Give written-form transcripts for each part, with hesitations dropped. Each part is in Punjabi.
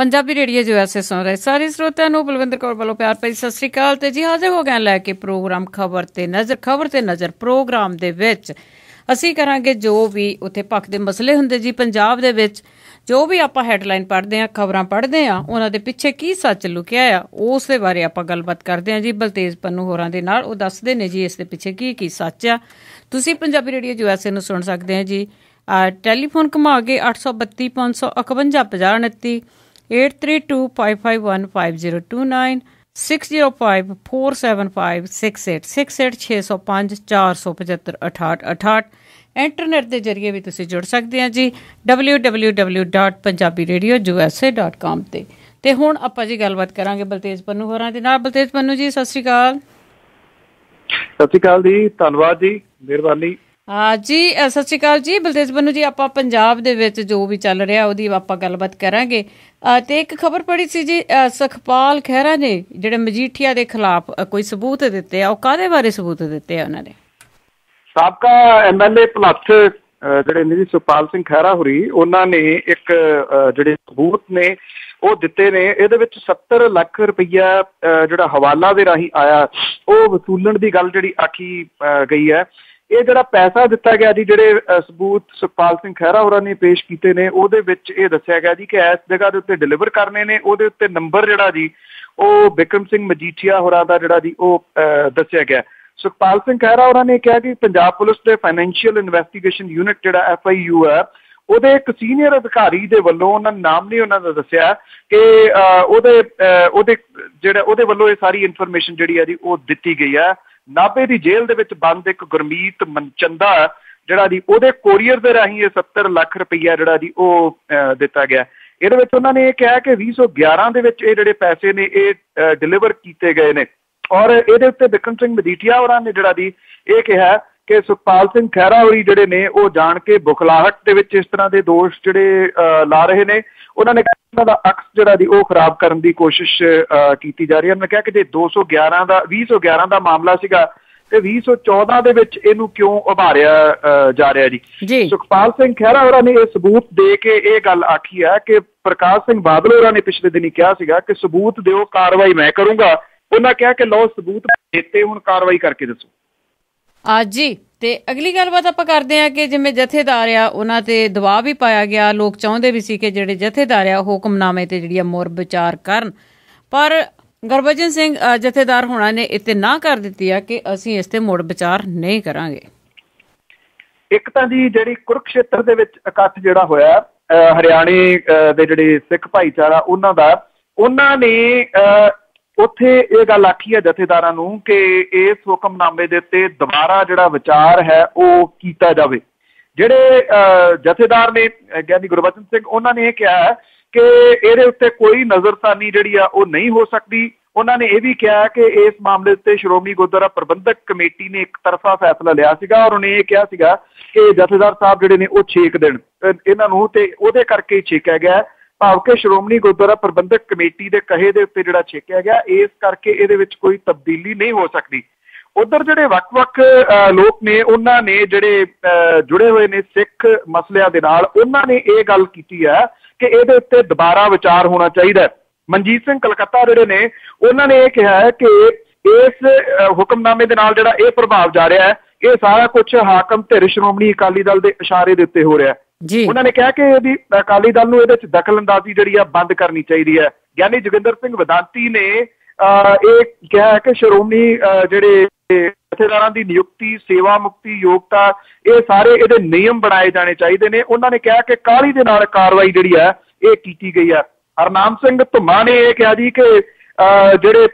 ਪੰਜਾਬੀ ਰੇਡੀਓ USA ਸੁਣ ਰਹੇ ਸਾਰੇ ਸਰੋਤਿਆਂ ਨੂੰ ਬਲਵਿੰਦਰ ਕੌਰ ਵੱਲੋਂ ਪਿਆਰ ਭਰੀ ਸਤਿ ਸ੍ਰੀ ਅਕਾਲ। ਤੇ ਜੀ ਹਾਜ਼ਰ ਹੋ ਗਏ ਲੈ ਕੇ ਪ੍ਰੋਗਰਾਮ ਖਬਰ ਤੇ ਨਜ਼ਰ ਪ੍ਰੋਗਰਾਮ ਦੇ ਵਿੱਚ ਅਸੀਂ ਕਰਾਂਗੇ ਜੋ ਵੀ ਉੱਥੇ ਪੱਖ ਦੇ ਮਸਲੇ ਹੁੰਦੇ ਜੀ ਪੰਜਾਬ ਦੇ ਵਿੱਚ, ਜੋ ਵੀ ਆਪਾਂ ਹੈਡਲਾਈਨ ਪੜ੍ਹਦੇ ਹਾਂ, ਖਬਰਾਂ ਪੜ੍ਹਦੇ ਹਾਂ, ਉਹਨਾਂ ਦੇ ਪਿੱਛੇ ਕੀ ਸੱਚ ਲੁਕਿਆ ਆ ਉਸ ਦੇ ਬਾਰੇ ਆਪਾਂ ਗੱਲਬਾਤ ਕਰਦੇ ਹਾਂ ਜੀ ਬਲਤੇਜ ਪੰਨੂ ਹੋਰਾਂ ਦੇ ਨਾਲ। ਉਹ ਦੱਸਦੇ ਨੇ ਜੀ ਇਸ ਦੇ ਪਿੱਛੇ ਕੀ ਸੱਚ ਆ। ਤੁਸੀਂ ਪੰਜਾਬੀ ਰੇਡੀਓ USA ਨੂੰ ਸੁਣ ਸਕਦੇ ਹੋ ਜੀ ਟੈਲੀਫੋਨ ਘੁਮਾ ਕੇ 832 551 5029 8325515029 6054756868 ਇੰਟਰਨੈਟ ਦੇ ਜਰੀਏ ਵੀ ਤੁਸੀਂ ਜੁੜ ਸਕਦੇ ਆ ਜੀ www.punjabiradio.usa.com ਤੇ ਹੁਣ ਆਪਾਂ ਜੀ ਗੱਲਬਾਤ ਕਰਾਂਗੇ ਬਲਤੇਜ ਪੰਨੂ ਹੋਰਾਂ ਦੇ ਨਾਲ। ਬਲਤੇਜ ਪੰਨੂ ਜੀ ਸਤਿ ਸ਼੍ਰੀ ਅਕਾਲ। ਸਤਿ ਸ਼੍ਰੀ ਅਕਾਲ ਜੀ, ਧੰਨਵਾਦ ਜੀ, ਮਿਹਰਬਾਨੀ ਜੀ। ਸਤਿ ਸ਼੍ਰੀ ਅਕਾਲ ਜੀ ਬਲਤੇਜ ਪੰਨੂ ਜੀ। ਆਪਾਂ ਪੰਜਾਬ ਦੇ ਵਿੱਚ ਜੋ ਵੀ ਚੱਲ ਰਿਹਾ ਉਹਦੀ ਆਪਾਂ ਗੱਲਬਾਤ ਕਰਾਂਗੇ। ਤੇ ਇੱਕ ਖਬਰ ਪੜ੍ਹੀ ਸੀ ਜੀ ਸੁਖਪਾਲ ਖਹਿਰਾ ਨੇ ਜਿਹੜੇ ਮਜੀਠੀਆ ਦੇ ਖਿਲਾਫ ਕੋਈ ਸਬੂਤ ਦਿੱਤੇ ਆ, ਉਹ ਕਾਹਦੇ ਬਾਰੇ ਸਬੂਤ ਦਿੱਤੇ ਆ ਉਹਨਾਂ ਨੇ? ਸਾਬਕਾ MLA ਭਲੱਥ ਜਿਹੜੇ ਨੇ ਜੀ ਸੁਖਪਾਲ ਸਿੰਘ ਖਹਿਰਾ ਹੋਰੀ, ਉਹਨਾਂ ਨੇ ਇੱਕ ਜਿਹੜੇ ਸਬੂਤ ਨੇ ਉਹ ਦਿੱਤੇ ਨੇ। ਇਹਦੇ ਵਿੱਚ 70 ਲੱਖ ਰੁਪਈਆ ਜਿਹੜਾ ਹਵਾਲਾ ਦੇ ਰਾਹੀਂ ਆਇਆ ਉਹ ਵਸੂਲਣ ਦੀ ਗੱਲ ਜਿਹੜੀ ਆਖੀ ਗਈ ਹੈ। ਇਹ ਜਿਹੜਾ ਪੈਸਾ ਦਿੱਤਾ ਗਿਆ ਜੀ, ਜਿਹੜੇ ਸਬੂਤ ਸੁਖਪਾਲ ਸਿੰਘ ਖਹਿਰਾ ਹੋਰਾਂ ਨੇ ਪੇਸ਼ ਕੀਤੇ ਨੇ, ਉਹਦੇ ਵਿੱਚ ਇਹ ਦੱਸਿਆ ਗਿਆ ਜੀ ਕਿ ਇਸ ਜਗ੍ਹਾ ਦੇ ਉੱਤੇ ਡਿਲੀਵਰ ਕਰਨੇ ਨੇ। ਉਹਦੇ ਉੱਤੇ ਨੰਬਰ ਜਿਹੜਾ ਜੀ ਉਹ ਬਿਕਰਮ ਸਿੰਘ ਮਜੀਠੀਆ ਹੋਰਾਂ ਦਾ ਜਿਹੜਾ ਜੀ ਉਹ ਦੱਸਿਆ ਗਿਆ। ਸੁਖਪਾਲ ਸਿੰਘ ਖਹਿਰਾ ਹੋਰਾਂ ਨੇ ਕਿਹਾ ਕਿ ਪੰਜਾਬ ਪੁਲਿਸ ਦੇ ਫਾਈਨੈਂਸ਼ੀਅਲ ਇਨਵੈਸਟੀਗੇਸ਼ਨ ਯੂਨਿਟ ਜਿਹੜਾ FIU ਹੈ, ਉਹਦੇ ਇੱਕ ਸੀਨੀਅਰ ਅਧਿਕਾਰੀ ਦੇ ਵੱਲੋਂ, ਉਹਨਾਂ ਨੇ ਨਾਮ ਨਹੀਂ ਉਹਨਾਂ ਦਾ ਦੱਸਿਆ, ਕਿ ਉਹਦੇ ਵੱਲੋਂ ਇਹ ਸਾਰੀ ਇਨਫੋਰਮੇਸ਼ਨ ਜਿਹੜੀ ਹੈ ਜੀ ਉਹ ਦਿੱਤੀ ਗਈ ਹੈ। ਨਾਭੇ ਦੀ ਜੇਲ੍ਹ ਦੇ ਵਿੱਚ ਬੰਦ ਇੱਕ ਗੁਰਮੀਤ ਮਨਚੰਦਾ ਜਿਹੜਾ ਜੀ ਉਹਦੇ ਕੋਰੀਅਰ ਦੇ ਰਾਹੀਂ ਇਹ 70 ਲੱਖ ਰੁਪਈਆ ਜਿਹੜਾ ਜੀ ਉਹ ਦਿੱਤਾ ਗਿਆ। ਇਹਦੇ ਵਿੱਚ ਉਹਨਾਂ ਨੇ ਇਹ ਕਿਹਾ ਕਿ 2011 ਦੇ ਵਿੱਚ ਇਹ ਜਿਹੜੇ ਪੈਸੇ ਨੇ ਇਹ ਡਿਲੀਵਰ ਕੀਤੇ ਗਏ ਨੇ। ਔਰ ਇਹਦੇ ਉੱਤੇ ਬਿਕਰਮ ਸਿੰਘ ਮਜੀਠੀਆ ਹੋਰਾਂ ਨੇ ਜਿਹੜਾ ਜੀ ਇਹ ਕਿਹਾ ਕਿ ਸੁਖਪਾਲ ਸਿੰਘ ਖਹਿਰਾ ਹੋਰੀ ਜਿਹੜੇ ਨੇ ਉਹ ਜਾਣ ਕੇ ਬੁਖਲਾਹਟ ਦੇ ਵਿੱਚ ਇਸ ਤਰ੍ਹਾਂ ਦੇ ਦੋਸ਼ ਜਿਹੜੇ ਲਾ ਰਹੇ ਨੇ। ਉਹਨਾਂ ਨੇ ਉਹਨਾਂ ਦਾ ਅਕਸ ਜਿਹੜਾ ਜੀ ਉਹ ਖਰਾਬ ਕਰਨ ਦੀ ਕੋਸ਼ਿਸ਼ ਕੀਤੀ ਜਾ ਰਹੀ ਹੈ। ਉਹਨਾਂ ਨੇ ਕਿਹਾ ਕਿ ਜੇ 2011 ਦਾ ਮਾਮਲਾ ਸੀਗਾ ਤੇ 2014 ਦੇ ਵਿੱਚ ਇਹਨੂੰ ਕਿਉਂ ਉਭਾਰਿਆ ਜਾ ਰਿਹਾ ਜੀ। ਸੁਖਪਾਲ ਸਿੰਘ ਖਹਿਰਾ ਹੋਰਾਂ ਨੇ ਇਹ ਸਬੂਤ ਦੇ ਕੇ ਇਹ ਗੱਲ ਆਖੀ ਹੈ ਕਿ ਪ੍ਰਕਾਸ਼ ਸਿੰਘ ਬਾਦਲ ਹੋਰਾਂ ਨੇ ਪਿਛਲੇ ਦਿਨੀ ਕਿਹਾ ਸੀਗਾ ਕਿ ਸਬੂਤ ਦਿਓ, ਕਾਰਵਾਈ ਮੈਂ ਕਰੂੰਗਾ। ਉਹਨਾਂ ਕਿਹਾ ਕਿ ਲਓ ਸਬੂਤ ਦਿੱਤੇ, ਹੁਣ ਕਾਰਵਾਈ ਕਰਕੇ ਦੱਸੋ। ਜੀ ਤੇ ਅਗਲੀ ਗੱਲਬਾਤ ਆਪਾਂ ਕਰਦੇ ਹਾਂ ਕਿ ਜਿਵੇਂ ਜਥੇਦਾਰ ਆ ਉਹਨਾਂ ਤੇ ਦਬਾਅ ਵੀ ਪਾਇਆ ਗਿਆ। ਲੋਕ ਚਾਹੁੰਦੇ ਵੀ ਸੀ ਕਿ ਜਿਹੜੇ ਜਥੇਦਾਰ ਆ ਹੁਕਮਨਾਮੇ ਤੇ ਜਿਹੜੀ ਮੁੜ ਵਿਚਾਰ ਕਰਨ, ਪਰ ਗੁਰਬਚਨ ਸਿੰਘ ਜਥੇਦਾਰ ਹੋਣਾ ਨੇ ਇੱਥੇ ਨਾ ਕਰ ਦਿੱਤੀ ਆ ਕਿ ਅਸੀਂ ਇਸ ਤੇ ਮੁੜ ਵਿਚਾਰ ਨਹੀਂ ਕਰਾਂਗੇ। ਇੱਕ ਤਾਂ ਜੀ ਜਿਹੜੀ ਕੁਰੂਕਸ਼ੇਤਰ ਦੇ ਵਿੱਚ ਇਕੱਠ ਜਿਹੜਾ ਹੋਇਆ ਹਰਿਆਣੇ ਦੇ ਜਿਹੜੇ ਸਿੱਖ ਭਾਈਚਾਰਾ ਉਹਨਾਂ ਨੇ ਉੱਥੇ ਇਹ ਗੱਲ ਆਖੀ ਹੈ ਜਥੇਦਾਰਾਂ ਨੂੰ ਕਿ ਇਸ ਹੁਕਮਨਾਮੇ ਦੇ ਉੱਤੇ ਦੁਬਾਰਾ ਜਿਹੜਾ ਵਿਚਾਰ ਹੈ ਉਹ ਕੀਤਾ ਜਾਵੇ। ਜਿਹੜੇ ਜਥੇਦਾਰ ਨੇ ਗਿਆਨੀ ਗੁਰਬਚਨ ਸਿੰਘ, ਉਹਨਾਂ ਨੇ ਇਹ ਕਿਹਾ ਕਿ ਇਹਦੇ ਉੱਤੇ ਕੋਈ ਨਜ਼ਰਸਾਨੀ ਜਿਹੜੀ ਆ ਉਹ ਨਹੀਂ ਹੋ ਸਕਦੀ। ਉਹਨਾਂ ਨੇ ਇਹ ਵੀ ਕਿਹਾ ਕਿ ਇਸ ਮਾਮਲੇ ਉੱਤੇ ਸ਼੍ਰੋਮਣੀ ਗੁਰਦੁਆਰਾ ਪ੍ਰਬੰਧਕ ਕਮੇਟੀ ਨੇ ਇੱਕ ਤਰਫਾ ਫੈਸਲਾ ਲਿਆ ਸੀਗਾ ਔਰ ਉਹਨੇ ਇਹ ਕਿਹਾ ਸੀਗਾ ਕਿ ਜਥੇਦਾਰ ਸਾਹਿਬ ਜਿਹੜੇ ਨੇ ਉਹ ਛੇਕ ਦੇਣ ਇਹਨਾਂ ਨੂੰ, ਤੇ ਉਹਦੇ ਕਰਕੇ ਛੇਕਿਆ ਗਿਆ। ਭਾਵ ਕਿ ਸ਼੍ਰੋਮਣੀ ਗੁਰਦੁਆਰਾ ਪ੍ਰਬੰਧਕ ਕਮੇਟੀ ਦੇ ਕਹੇ ਦੇ ਉੱਤੇ ਜਿਹੜਾ ਛੇਕਿਆ ਗਿਆ, ਇਸ ਕਰਕੇ ਇਹਦੇ ਵਿੱਚ ਕੋਈ ਤਬਦੀਲੀ ਨਹੀਂ ਹੋ ਸਕਦੀ। ਉੱਧਰ ਜਿਹੜੇ ਵੱਖ-ਵੱਖ ਲੋਕ ਨੇ, ਉਹਨਾਂ ਨੇ ਜਿਹੜੇ ਜੁੜੇ ਹੋਏ ਨੇ ਸਿੱਖ ਮਸਲਿਆਂ ਦੇ ਨਾਲ, ਉਹਨਾਂ ਨੇ ਇਹ ਗੱਲ ਕੀਤੀ ਹੈ ਕਿ ਇਹਦੇ ਉੱਤੇ ਦੁਬਾਰਾ ਵਿਚਾਰ ਹੋਣਾ ਚਾਹੀਦਾ। ਮਨਜੀਤ ਸਿੰਘ ਕਲਕੱਤਾ ਜਿਹੜੇ ਨੇ, ਉਹਨਾਂ ਨੇ ਇਹ ਕਿਹਾ ਹੈ ਕਿ ਇਸ ਹੁਕਮਨਾਮੇ ਦੇ ਨਾਲ ਜਿਹੜਾ ਇਹ ਪ੍ਰਭਾਵ ਜਾ ਰਿਹਾ ਹੈ, ਇਹ ਸਾਰਾ ਕੁਛ ਹਾਕਮ ਧਿਰ ਸ਼੍ਰੋਮਣੀ ਅਕਾਲੀ ਦਲ ਦੇ ਇਸ਼ਾਰੇ ਦੇ ਉੱਤੇ ਹੋ ਰਿਹਾ। ਉਹਨਾਂ ਨੇ ਕਿਹਾ ਕਿ ਇਹਦੀ ਅਕਾਲੀ ਦਲ ਨੂੰ ਇਹਦੇ ਚ ਦਖਲ ਅੰਦਾਜ਼ੀ ਜਿਹੜੀ ਆ ਬੰਦ ਕਰਨੀ ਚਾਹੀਦੀ ਹੈ। ਗਿਆਨੀ ਜੋਗਿੰਦਰ ਸਿੰਘ ਵੇਦਾਂਤੀ ਨੇ ਇਹ ਕਿਹਾ ਕਿ ਸ਼੍ਰੋਮਣੀ ਜਿਹੜੇ ਜਥੇਦਾਰਾਂ ਦੀ ਨਿਯੁਕਤੀ, ਸੇਵਾ ਮੁਕਤੀ, ਯੋਗਤਾ, ਇਹ ਸਾਰੇ ਇਹਦੇ ਨਿਯਮ ਬਣਾਏ ਜਾਣੇ ਚਾਹੀਦੇ ਨੇ। ਉਹਨਾਂ ਨੇ ਕਿਹਾ ਕਿ ਕਾਹਲੀ ਦੇ ਨਾਲ ਕਾਰਵਾਈ ਜਿਹੜੀ ਹੈ ਇਹ ਕੀਤੀ ਗਈ ਹੈ। ਹਰਨਾਮ ਸਿੰਘ ਧੁੰਮਾ ਨੇ ਇਹ ਕਿਹਾ ਜੀ ਕਿ ਜਿਹੜੇ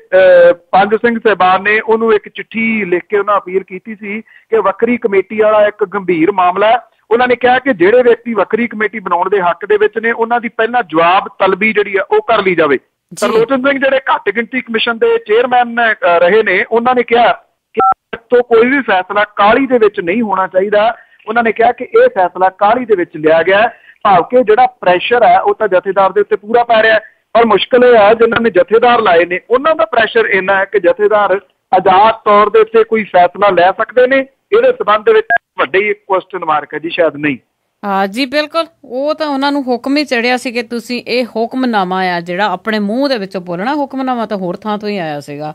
ਪੰਜ ਸਿੰਘ ਸਾਹਿਬਾਨ ਨੇ ਉਹਨੂੰ ਇੱਕ ਚਿੱਠੀ ਲਿਖ ਕੇ ਉਹਨਾਂ ਅਪੀਲ ਕੀਤੀ ਸੀ ਕਿ ਵੱਖਰੀ ਕਮੇਟੀ ਵਾਲਾ ਇੱਕ ਗੰਭੀਰ ਮਾਮਲਾ ਹੈ। ਉਹਨਾਂ ਨੇ ਕਿਹਾ ਕਿ ਜਿਹੜੇ ਵਿਅਕਤੀ ਵੱਖਰੀ ਕਮੇਟੀ ਬਣਾਉਣ ਦੇ ਹੱਕ ਦੇ ਵਿੱਚ ਨੇ, ਉਹਨਾਂ ਦੀ ਪਹਿਲਾਂ ਜਵਾਬ ਤਲਬੀ ਜਿਹੜੀ ਆ ਉਹ ਕਰ ਲਈ ਜਾਵੇ। ਤਰਲੋਚਨ ਸਿੰਘ ਜਿਹੜੇ ਘੱਟ ਗਿਣਤੀ ਕਮਿਸ਼ਨ ਦੇ ਚੇਅਰਮੈਨ ਰਹੇ ਨੇ, ਉਹਨਾਂ ਨੇ ਕਿਹਾ ਕਿ ਤੋਂ ਕੋਈ ਵੀ ਫੈਸਲਾ ਕਾਹਲੀ ਦੇ ਵਿੱਚ ਨਹੀਂ ਹੋਣਾ ਚਾਹੀਦਾ। ਉਹਨਾਂ ਨੇ ਕਿਹਾ ਕਿ ਇਹ ਫੈਸਲਾ ਕਾਹਲੀ ਦੇ ਵਿੱਚ ਲਿਆ ਗਿਆ। ਭਾਵ ਕਿ ਜਿਹੜਾ ਪ੍ਰੈਸ਼ਰ ਹੈ ਉਹ ਤਾਂ ਜਥੇਦਾਰ ਦੇ ਉੱਤੇ ਪੂਰਾ ਪੈ ਰਿਹਾ, ਪਰ ਮੁਸ਼ਕਿਲ ਇਹ ਹੈ ਜਿਨ੍ਹਾਂ ਨੇ ਜਥੇਦਾਰ ਲਾਏ ਨੇ ਉਹਨਾਂ ਦਾ ਪ੍ਰੈਸ਼ਰ ਇੰਨਾ ਹੈ ਕਿ ਜਥੇਦਾਰ ਆਜ਼ਾਦ ਤੌਰ ਦੇ ਉੱਤੇ ਕੋਈ ਫੈਸਲਾ ਲੈ ਸਕਦੇ ਨੇ। ਇਹਦੇ ਸੰਬੰਧ ਵਿੱਚ ਵੱਡੀ ਕੁਐਸਚਨ ਮਾਰਕ ਹੈ ਜੀ, ਸ਼ਾਇਦ ਨਹੀਂ। ਜੀ ਬਿਲਕੁਲ, ਉਹ ਤਾਂ ਉਹਨਾਂ ਨੂੰ ਹੁਕਮ ਹੀ ਚੜਿਆ ਸੀ ਕਿ ਤੁਸੀਂ ਇਹ ਹੁਕਮਨਾਮਾ ਆ ਜਿਹੜਾ ਆਪਣੇ ਮੂੰਹ ਦੇ ਵਿੱਚੋਂ ਬੋਲਣਾ। ਹੁਕਮਨਾਮਾ ਤਾਂ ਹੋਰ ਥਾਂ ਤੋਂ ਹੀ ਆਇਆ ਸੀਗਾ।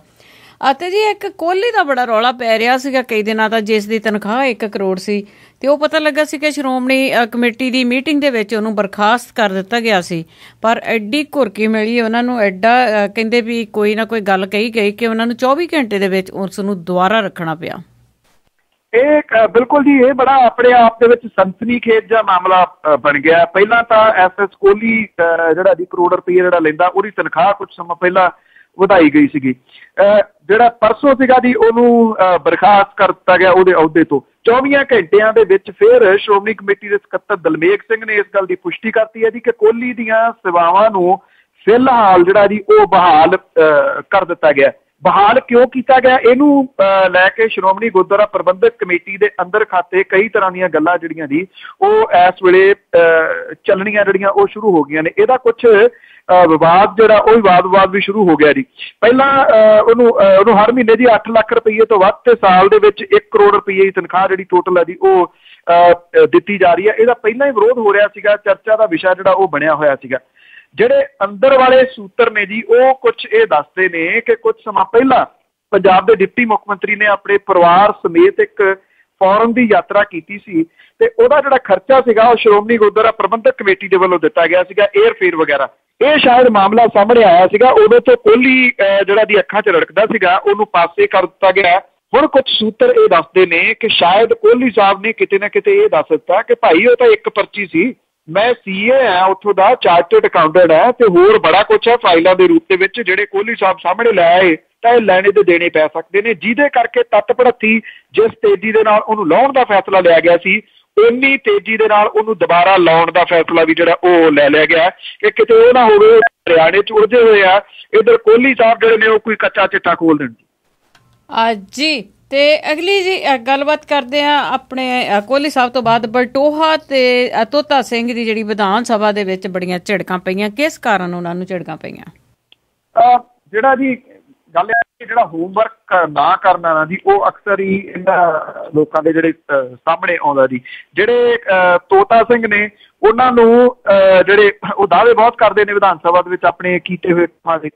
ਅਤੇ ਜੀ ਇੱਕ ਕੋਹਲੀ ਦਾ ਬੜਾ ਰੌਲਾ ਪੈ ਰਿਹਾ ਸੀਗਾ ਕਈ ਦਿਨਾਂ ਦਾ, ਜਿਸ ਦੀ ਤਨਖਾਹ 1 ਕਰੋੜ ਸੀ, ਤੇ ਉਹ ਪਤਾ ਲੱਗਾ ਸੀ ਕਿ ਸ਼੍ਰੋਮਣੀ ਕਮੇਟੀ ਦੀ ਮੀਟਿੰਗ ਦੇ ਵਿੱਚ ਉਹਨੂੰ ਬਰਖਾਸਤ ਕਰ ਦਿੱਤਾ ਗਿਆ ਸੀ। ਪਰ ਐਡੀ ਘੁਰਕੀ ਮਿਲੀ ਉਹਨਾਂ ਨੂੰ, ਐਡਾ ਕਹਿੰਦੇ ਵੀ ਕੋਈ ਨਾ ਕੋਈ ਗੱਲ ਕਹੀ ਗਈ ਕਿ ਉਹਨਾਂ ਨੂੰ 24 ਘੰਟੇ ਦੇ ਵਿੱਚ ਉਸ ਨੂੰ ਦੁਬਾਰਾ ਰੱਖਣਾ ਪਿਆ। ਇਹ ਬਿਲਕੁਲ ਜੀ, ਇਹ ਬੜਾ ਆਪਣੇ ਆਪ ਦੇ ਵਿੱਚ ਸਨਸਨੀਖੇਜ਼ ਜਿਹਾ ਮਾਮਲਾ ਬਣ ਗਿਆ। ਪਹਿਲਾਂ ਤਾਂ ਐਸ ਕੋਹਲੀ ਜਿਹੜਾ ਜੀ ਕਰੋੜ ਰੁਪਏ ਜਿਹੜਾ ਲੈਂਦਾ, ਉਹਦੀ ਤਨਖਾਹ ਕੁਝ ਸਮਾਂ ਪਹਿਲਾਂ ਵਧਾਈ ਗਈ ਸੀਗੀ। ਜਿਹੜਾ ਪਰਸੋਂ ਸੀਗਾ ਜੀ ਉਹਨੂੰ ਬਰਖਾਸਤ ਕਰ ਦਿੱਤਾ ਗਿਆ ਉਹਦੇ ਅਹੁਦੇ ਤੋਂ। 24 ਘੰਟਿਆਂ ਦੇ ਵਿੱਚ ਫਿਰ ਸ਼੍ਰੋਮਣੀ ਕਮੇਟੀ ਦੇ ਸਕੱਤਰ ਦਲਮੇਗ ਸਿੰਘ ਨੇ ਇਸ ਗੱਲ ਦੀ ਪੁਸ਼ਟੀ ਕਰਤੀ ਹੈ ਜੀ ਕਿ ਕੋਹਲੀ ਦੀਆਂ ਸੇਵਾਵਾਂ ਨੂੰ ਫਿਲਹਾਲ ਜਿਹੜਾ ਜੀ ਉਹ ਬਹਾਲ ਕਰ ਦਿੱਤਾ ਗਿਆ। ਬਹਾਲ ਕਿਉਂ ਕੀਤਾ ਗਿਆ, ਇਹਨੂੰ ਲੈ ਕੇ ਸ਼੍ਰੋਮਣੀ ਗੁਰਦੁਆਰਾ ਪ੍ਰਬੰਧਕ ਕਮੇਟੀ ਦੇ ਅੰਦਰ ਖਾਤੇ ਕਈ ਤਰ੍ਹਾਂ ਦੀਆਂ ਗੱਲਾਂ ਜਿਹੜੀਆਂ ਜੀ ਉਹ ਇਸ ਵੇਲੇ ਚੱਲਣੀਆਂ ਜਿਹੜੀਆਂ ਉਹ ਸ਼ੁਰੂ ਹੋ ਗਈਆਂ ਨੇ। ਇਹਦਾ ਕੁਝ ਵਿਵਾਦ ਜਿਹੜਾ ਉਹ ਵਿਵਾਦ ਵੀ ਸ਼ੁਰੂ ਹੋ ਗਿਆ ਜੀ। ਪਹਿਲਾਂ ਉਹਨੂੰ ਹਰ ਮਹੀਨੇ ਜੀ 8 ਲੱਖ ਰੁਪਏ ਤੋਂ ਵੱਧ ਤੇ ਸਾਲ ਦੇ ਵਿੱਚ 1 ਕਰੋੜ ਰੁਪਏ ਦੀ ਤਨਖਾਹ ਜਿਹੜੀ ਟੋਟਲ ਹੈ ਜੀ ਉਹ ਦਿੱਤੀ ਜਾ ਰਹੀ ਹੈ। ਇਹਦਾ ਪਹਿਲਾਂ ਹੀ ਵਿਰੋਧ ਹੋ ਰਿਹਾ ਸੀਗਾ, ਚਰਚਾ ਦਾ ਵਿਸ਼ਾ ਜਿਹੜਾ ਉਹ ਬਣਿਆ ਹੋਇਆ ਸੀਗਾ। ਜਿਹੜੇ ਅੰਦਰ ਵਾਲੇ ਸੂਤਰ ਨੇ ਜੀ ਉਹ ਕੁਝ ਇਹ ਦੱਸਦੇ ਨੇ ਕਿ ਕੁਝ ਸਮਾਂ ਪਹਿਲਾਂ ਪੰਜਾਬ ਦੇ ਡਿਪਟੀ ਮੁੱਖ ਮੰਤਰੀ ਨੇ ਆਪਣੇ ਪਰਿਵਾਰ ਸਮੇਤ ਇੱਕ ਫੋਰਨ ਦੀ ਯਾਤਰਾ ਕੀਤੀ ਸੀ ਤੇ ਉਹਦਾ ਜਿਹੜਾ ਖਰਚਾ ਸੀਗਾ ਉਹ ਸ਼੍ਰੋਮਣੀ ਗੁਰਦੁਆਰਾ ਪ੍ਰਬੰਧਕ ਕਮੇਟੀ ਦੇ ਵੱਲੋਂ ਦਿੱਤਾ ਗਿਆ ਸੀਗਾ, ਏਅਰਫੇਅਰ ਵਗੈਰਾ। ਇਹ ਸ਼ਾਇਦ ਮਾਮਲਾ ਸਾਹਮਣੇ ਆਇਆ ਸੀਗਾ, ਉਦੋਂ ਤੋਂ ਕੋਹਲੀ ਜਿਹੜਾ ਦੀ ਅੱਖਾਂ 'ਚ ਰੜਕਦਾ ਸੀਗਾ ਉਹਨੂੰ ਪਾਸੇ ਕਰ ਦਿੱਤਾ ਗਿਆ। ਹੁਣ ਕੁਝ ਸੂਤਰ ਇਹ ਦੱਸਦੇ ਨੇ ਕਿ ਸ਼ਾਇਦ ਕੋਹਲੀ ਸਾਹਿਬ ਨੇ ਕਿਤੇ ਨਾ ਕਿਤੇ ਇਹ ਦੱਸ ਦਿੱਤਾ ਕਿ ਭਾਈ ਉਹ ਤਾਂ ਇੱਕ ਪਰਚੀ ਸੀ, ਮੈਂ CA ਆ ਉੱਥੋਂ ਦਾ, ਚਾਰਟਰਡ ਅਕਾਊਂਟੈਂਟ ਹੈ, ਤੇ ਹੋਰ ਬੜਾ ਕੁਛ ਹੈ ਫਾਈਲਾਂ ਦੇ ਰੂਪ ਦੇ ਵਿੱਚ ਜਿਹੜੇ ਕੋਹਲੀ ਸਾਹਿਬ ਸਾਹਮਣੇ ਲੈ ਆਏ ਤਾਂ ਇਹ ਲੈਣੇ ਤੇ ਦੇਣੇ ਪੈ ਸਕਦੇ ਨੇ, ਜਿਹਦੇ ਕਰਕੇ ਤੱਤਪੜਤੀ ਜਿਸ ਤੇਜ਼ੀ ਦੇ ਨਾਲ ਉਹਨੂੰ ਲਾਉਣ ਦਾ ਫੈਸਲਾ ਲਿਆ ਗਿਆ ਸੀ ਉਨੀ ਤੇਜ਼ੀ ਦੇ ਨਾਲ ਉਹਨੂੰ ਦੁਬਾਰਾ ਲਾਉਣ ਦਾ ਫੈਸਲਾ ਵੀ ਜਿਹੜਾ ਉਹ ਲੈ ਲਿਆ ਗਿਆ ਕਿ ਕਿਤੇ ਉਹ ਨਾ ਹੋਵੇ ਹਰਿਆਣੇ 'ਚ ਉਲਝੇ ਹੋਏ ਆ, ਇੱਧਰ ਕੋਹਲੀ ਸਾਹਿਬ ਜਿਹੜੇ ਨੇ ਉਹ ਕੋਈ ਕੱਚਾ ਚਿੱਟਾ ਖੋਲ ਦੇਣ ਜੀ। ਤੇ ਅਗਲੀ ਜੀ ਗੱਲਬਾਤ ਕਰਦੇ ਆ ਆਪਣੇ ਕੋਹਲੀ ਸਾਹਿਬ ਤੋਂ ਬਾਅਦ ਬਲਟੋਹਾ ਤੇ ਤੋਤਾ ਸਿੰਘ ਦੀ ਜਿਹੜੀ ਵਿਧਾਨ ਸਭਾ ਦੇ ਵਿੱਚ ਬੜੀਆਂ ਝਿੜਕਾਂ ਪਈਆਂ। ਕਿਸ ਕਾਰਨ ਉਹਨਾਂ ਨੂੰ ਝਿੜਕਾਂ ਪਈਆਂ? ਜਿਹੜਾ ਜੀ ਗੱਲ ਹੈ ਜਿਹੜਾ ਹੋਮਵਰਕ ਨਾ ਕਰਨਾ ਨਾ ਜੀ ਉਹ ਅਕਸਰ ਹੀ ਇਹਨਾਂ ਲੋਕਾਂ ਦੇ ਜਿਹੜੇ ਸਾਹਮਣੇ ਆਉਂਦਾ ਜੀ। ਜਿਹੜੇ ਤੋਤਾ ਸਿੰਘ ਨੇ ਉਹਨਾਂ ਨੂੰ ਜਿਹੜੇ ਉਹ ਦਾਅਵੇ ਬਹੁਤ ਕਰਦੇ ਨੇ ਵਿਧਾਨ ਸਭਾ ਦੇ ਵਿੱਚ ਆਪਣੇ ਕੀਤੇ ਹੋਏ ਕੰਮਾਂ ਦੇ।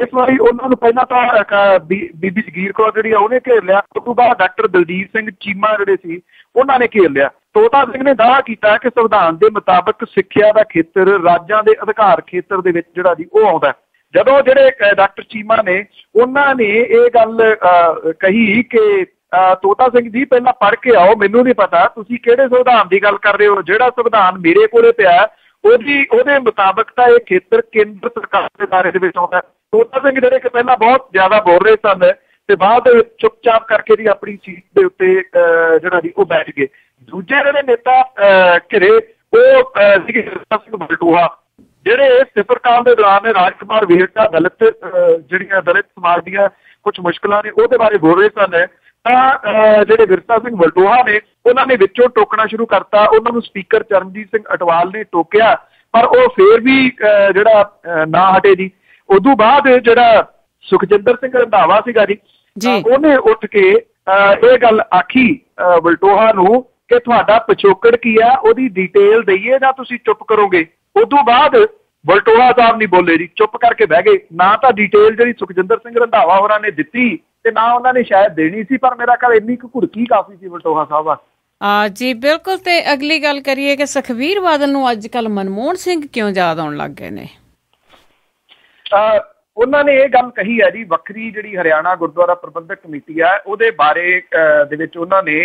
ਇਸ ਵਾਰੀ ਉਹਨਾਂ ਨੂੰ ਪਹਿਲਾਂ ਤਾਂ ਬੀਬੀ ਜਗੀਰ ਕੌਰ ਜਿਹੜੀ ਆ ਉਹਨੇ ਘੇਰ ਲਿਆ, ਉਸ ਤੋਂ ਬਾਅਦ ਡਾਕਟਰ ਦਲਜੀਤ ਸਿੰਘ ਚੀਮਾ ਜਿਹੜੇ ਸੀ ਉਹਨਾਂ ਨੇ ਘੇਰ ਲਿਆ। ਤੋਤਾ ਸਿੰਘ ਨੇ ਦਾਅਵਾ ਕੀਤਾ ਕਿ ਸੰਵਿਧਾਨ ਦੇ ਮੁਤਾਬਕ ਸਿੱਖਿਆ ਦਾ ਖੇਤਰ ਰਾਜਾਂ ਦੇ ਅਧਿਕਾਰ ਖੇਤਰ ਦੇ ਵਿੱਚ ਜਿਹੜਾ ਜੀ ਉਹ ਆਉਂਦਾ। ਜਦੋਂ ਜਿਹੜੇ ਡਾਕਟਰ ਚੀਮਾ ਨੇ ਉਹਨਾਂ ਨੇ ਇਹ ਗੱਲ ਕਹੀ ਕਿ ਤੋਤਾ ਸਿੰਘ ਜੀ ਪਹਿਲਾਂ ਪੜ੍ਹ ਕੇ ਆਓ, ਮੈਨੂੰ ਨਹੀਂ ਪਤਾ ਤੁਸੀਂ ਕਿਹੜੇ ਸੰਵਿਧਾਨ ਦੀ ਗੱਲ ਕਰ ਰਹੇ ਹੋ, ਜਿਹੜਾ ਸੰਵਿਧਾਨ ਮੇਰੇ ਕੋਲੇ ਪਿਆ ਉਹਦੇ ਮੁਤਾਬਕ ਤਾਂ ਇਹ ਖੇਤਰ ਕੇਂਦਰ ਸਰਕਾਰ ਦੇ ਦਾਇਰੇ ਦੇ ਵਿੱਚ ਆਉਂਦਾ। ਤੋਤਾ ਸਿੰਘ ਜਿਹੜੇ ਕਿ ਪਹਿਲਾਂ ਬਹੁਤ ਜ਼ਿਆਦਾ ਬੋਲ ਰਹੇ ਸਨ ਤੇ ਬਾਅਦ ਦੇ ਵਿੱਚ ਚੁੱਪਚਾਪ ਕਰਕੇ ਜੀ ਆਪਣੀ ਸੀਟ ਦੇ ਉੱਤੇ ਜਿਹੜਾ ਜੀ ਉਹ ਬੈਠ ਗਏ। ਦੂਜੇ ਜਿਹੜੇ ਨੇਤਾ ਘਿਰੇ ਉਹ ਸੀਗੇ ਸਿੰਘ ਬਲਟੋਹਾ, ਜਿਹੜੇ ਸਿਫਰ ਕਾਲ ਦੇ ਦੌਰਾਨ ਰਾਜ ਕੁਮਾਰ ਵੇਰਕਾ ਦਲਿਤ ਸਮਾਜ ਦੀਆਂ ਕੁਝ ਮੁਸ਼ਕਿਲਾਂ ਨੇ ਉਹਦੇ ਬਾਰੇ ਬੋਲ ਰਹੇ ਸਨ ਤਾਂ ਜਿਹੜੇ ਵਿਰਸਾ ਸਿੰਘ ਬਲਟੋਹਾ ਨੇ ਉਹਨਾਂ ਨੇ ਵਿੱਚੋਂ ਟੋਕਣਾ ਸ਼ੁਰੂ ਕਰਤਾ। ਉਹਨਾਂ ਨੂੰ ਸਪੀਕਰ ਚਰਨਜੀਤ ਸਿੰਘ ਅਟਵਾਲ ਨੇ ਟੋਕਿਆ ਪਰ ਉਹ ਫੇਰ ਵੀ ਜਿਹੜਾ ਨਾ ਹਟੇ ਜੀ। ਉਦੋਂ ਬਾਅਦ ਜਿਹੜਾ ਸੁਖਜਿੰਦਰ ਸਿੰਘ ਰੰਧਾਵਾ ਸੀਗਾ ਜੀ ਉਹਨੇ ਉੱਠ ਕੇ ਇਹ ਗੱਲ ਆਖੀ ਬਲਟੋਹਾ ਨੂੰ ਕਿ ਤੁਹਾਡਾ ਪਿਛੋਕੜ ਕੀ ਆ, ਉਹਦੀ ਡਿਟੇਲ ਦਈਏ ਜਾਂ ਤੁਸੀਂ ਚੁੱਪ ਕਰੋਗੇ। ਉਦੋਂ ਬਾਅਦ ਬਲਟੋਹਾ ਸਾਹਿਬ ਨਹੀਂ ਬੋਲੇ ਜੀ, ਚੁੱਪ ਕਰਕੇ ਬਹਿ ਗਏ। ਨਾ ਤਾਂ ਡਿਟੇਲ ਜਿਹੜੀ ਸੁਖਜਿੰਦਰ ਸਿੰਘ ਰੰਧਾਵਾ ਹੋਰਾਂ ਨੇ ਦਿੱਤੀ ਤੇ ਨਾ ਉਹਨਾਂ ਨੇ ਸ਼ਾਇਦ ਦੇਣੀ ਸੀ, ਪਰ ਮੇਰਾ ਖਿਆਲ ਇੰਨੀ ਕੁ ਘੁੜਕੀ ਕਾਫੀ ਸੀ ਬਲਟੋਹਾ ਸਾਹਿਬ ਆ। ਜੀ ਬਿਲਕੁਲ। ਤੇ ਅਗਲੀ ਗੱਲ ਕਰੀਏ ਕਿ ਸੁਖਬੀਰ ਬਾਦਲ ਨੂੰ ਅੱਜ ਕੱਲ੍ਹ ਮਨਮੋਹਨ ਸਿੰਘ ਕਿਉਂ ਯਾਦ ਆਉਣ ਲੱਗ ਗਏ ਨੇ? ਉਹਨਾਂ ਨੇ ਇਹ ਗੱਲ ਕਹੀ ਹੈ ਜੀ, ਵੱਖਰੀ ਜਿਹੜੀ ਹਰਿਆਣਾ ਗੁਰਦੁਆਰਾ ਪ੍ਰਬੰਧਕ ਕਮੇਟੀ ਹੈ ਉਹਦੇ ਬਾਰੇ ਦੇ ਵਿੱਚ ਉਹਨਾਂ ਨੇ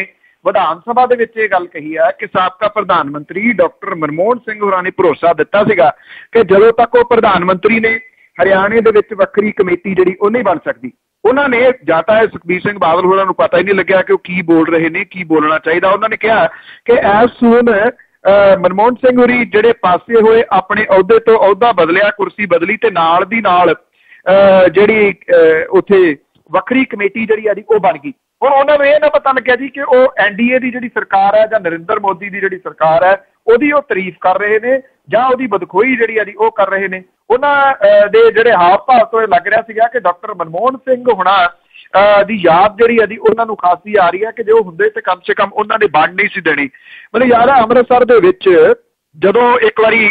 ਵਿਧਾਨ ਸਭਾ ਦੇ ਵਿੱਚ ਇਹ ਗੱਲ ਕਹੀ ਹੈ ਕਿ ਸਾਬਕਾ ਪ੍ਰਧਾਨ ਮੰਤਰੀ ਡਾਕਟਰ ਮਨਮੋਹਨ ਸਿੰਘ ਹੋਰਾਂ ਨੇ ਭਰੋਸਾ ਦਿੱਤਾ ਸੀਗਾ ਕਿ ਜਦੋਂ ਤੱਕ ਉਹ ਪ੍ਰਧਾਨ ਮੰਤਰੀ ਨੇ ਹਰਿਆਣੇ ਦੇ ਵਿੱਚ ਵੱਖਰੀ ਕਮੇਟੀ ਜਿਹੜੀ ਉਹ ਨਹੀਂ ਬਣ ਸਕਦੀ। ਉਹਨਾਂ ਨੇ ਜਾਂ ਤਾਂ ਸੁਖਬੀਰ ਸਿੰਘ ਬਾਦਲ ਹੋਰਾਂ ਨੂੰ ਪਤਾ ਹੀ ਨਹੀਂ ਲੱਗਿਆ ਕਿ ਉਹ ਕੀ ਬੋਲ ਰਹੇ ਨੇ, ਕੀ ਬੋਲਣਾ ਚਾਹੀਦਾ। ਉਹਨਾਂ ਨੇ ਕਿਹਾ ਕਿ ਐਸ ਸੂਨ ਮਨਮੋਹਨ ਸਿੰਘ ਹੋਰੀ ਜਿਹੜੇ ਪਾਸੇ ਹੋਏ ਆਪਣੇ ਅਹੁਦੇ ਤੋਂ ਅਹੁਦਾ ਬਦਲਿਆ, ਕੁਰਸੀ ਬਦਲੀ ਤੇ ਨਾਲ ਦੀ ਨਾਲ ਜਿਹੜੀ ਉੱਥੇ ਵੱਖਰੀ ਕਮੇਟੀ ਜਿਹੜੀ ਆ ਜੀ ਉਹ ਬਣ ਗਈ। ਹੁਣ ਉਹਨਾਂ ਨੂੰ ਇਹ ਨਾ ਪਤਾ ਲੱਗਿਆ ਜੀ ਕਿ ਉਹ NDA ਦੀ ਜਿਹੜੀ ਸਰਕਾਰ ਹੈ ਜਾਂ ਨਰਿੰਦਰ ਮੋਦੀ ਦੀ ਜਿਹੜੀ ਸਰਕਾਰ ਹੈ ਉਹਦੀ ਉਹ ਤਾਰੀਫ ਕਰ ਰਹੇ ਨੇ ਜਾਂ ਉਹਦੀ ਬਦਖੋਈ ਜਿਹੜੀ ਆ ਜੀ ਉਹ ਕਰ ਰਹੇ ਨੇ। ਉਹਨਾਂ ਦੇ ਜਿਹੜੇ ਹਾਵ ਭਾਵ ਤੋਂ ਇਹ ਲੱਗ ਰਿਹਾ ਸੀਗਾ ਕਿ ਡਾਕਟਰ ਮਨਮੋਹਨ ਸਿੰਘ ਹੁਣਾਂ ਦੀ ਯਾਦ ਜਿਹੜੀ ਆ ਜੀ ਉਹਨਾਂ ਨੂੰ ਖਾਸੀ ਆ ਰਹੀ ਹੈ ਕਿ ਜੇ ਉਹ ਹੁੰਦੇ ਤੇ ਕਮ ਸੇ ਕਮ ਉਹਨਾਂ ਨੇ ਵੰਡ ਨਹੀਂ ਸੀ ਦੇਣੀ। ਮੈਨੂੰ ਯਾਦ ਆ ਅੰਮ੍ਰਿਤਸਰ ਦੇ ਵਿੱਚ ਜਦੋਂ ਇੱਕ ਵਾਰੀ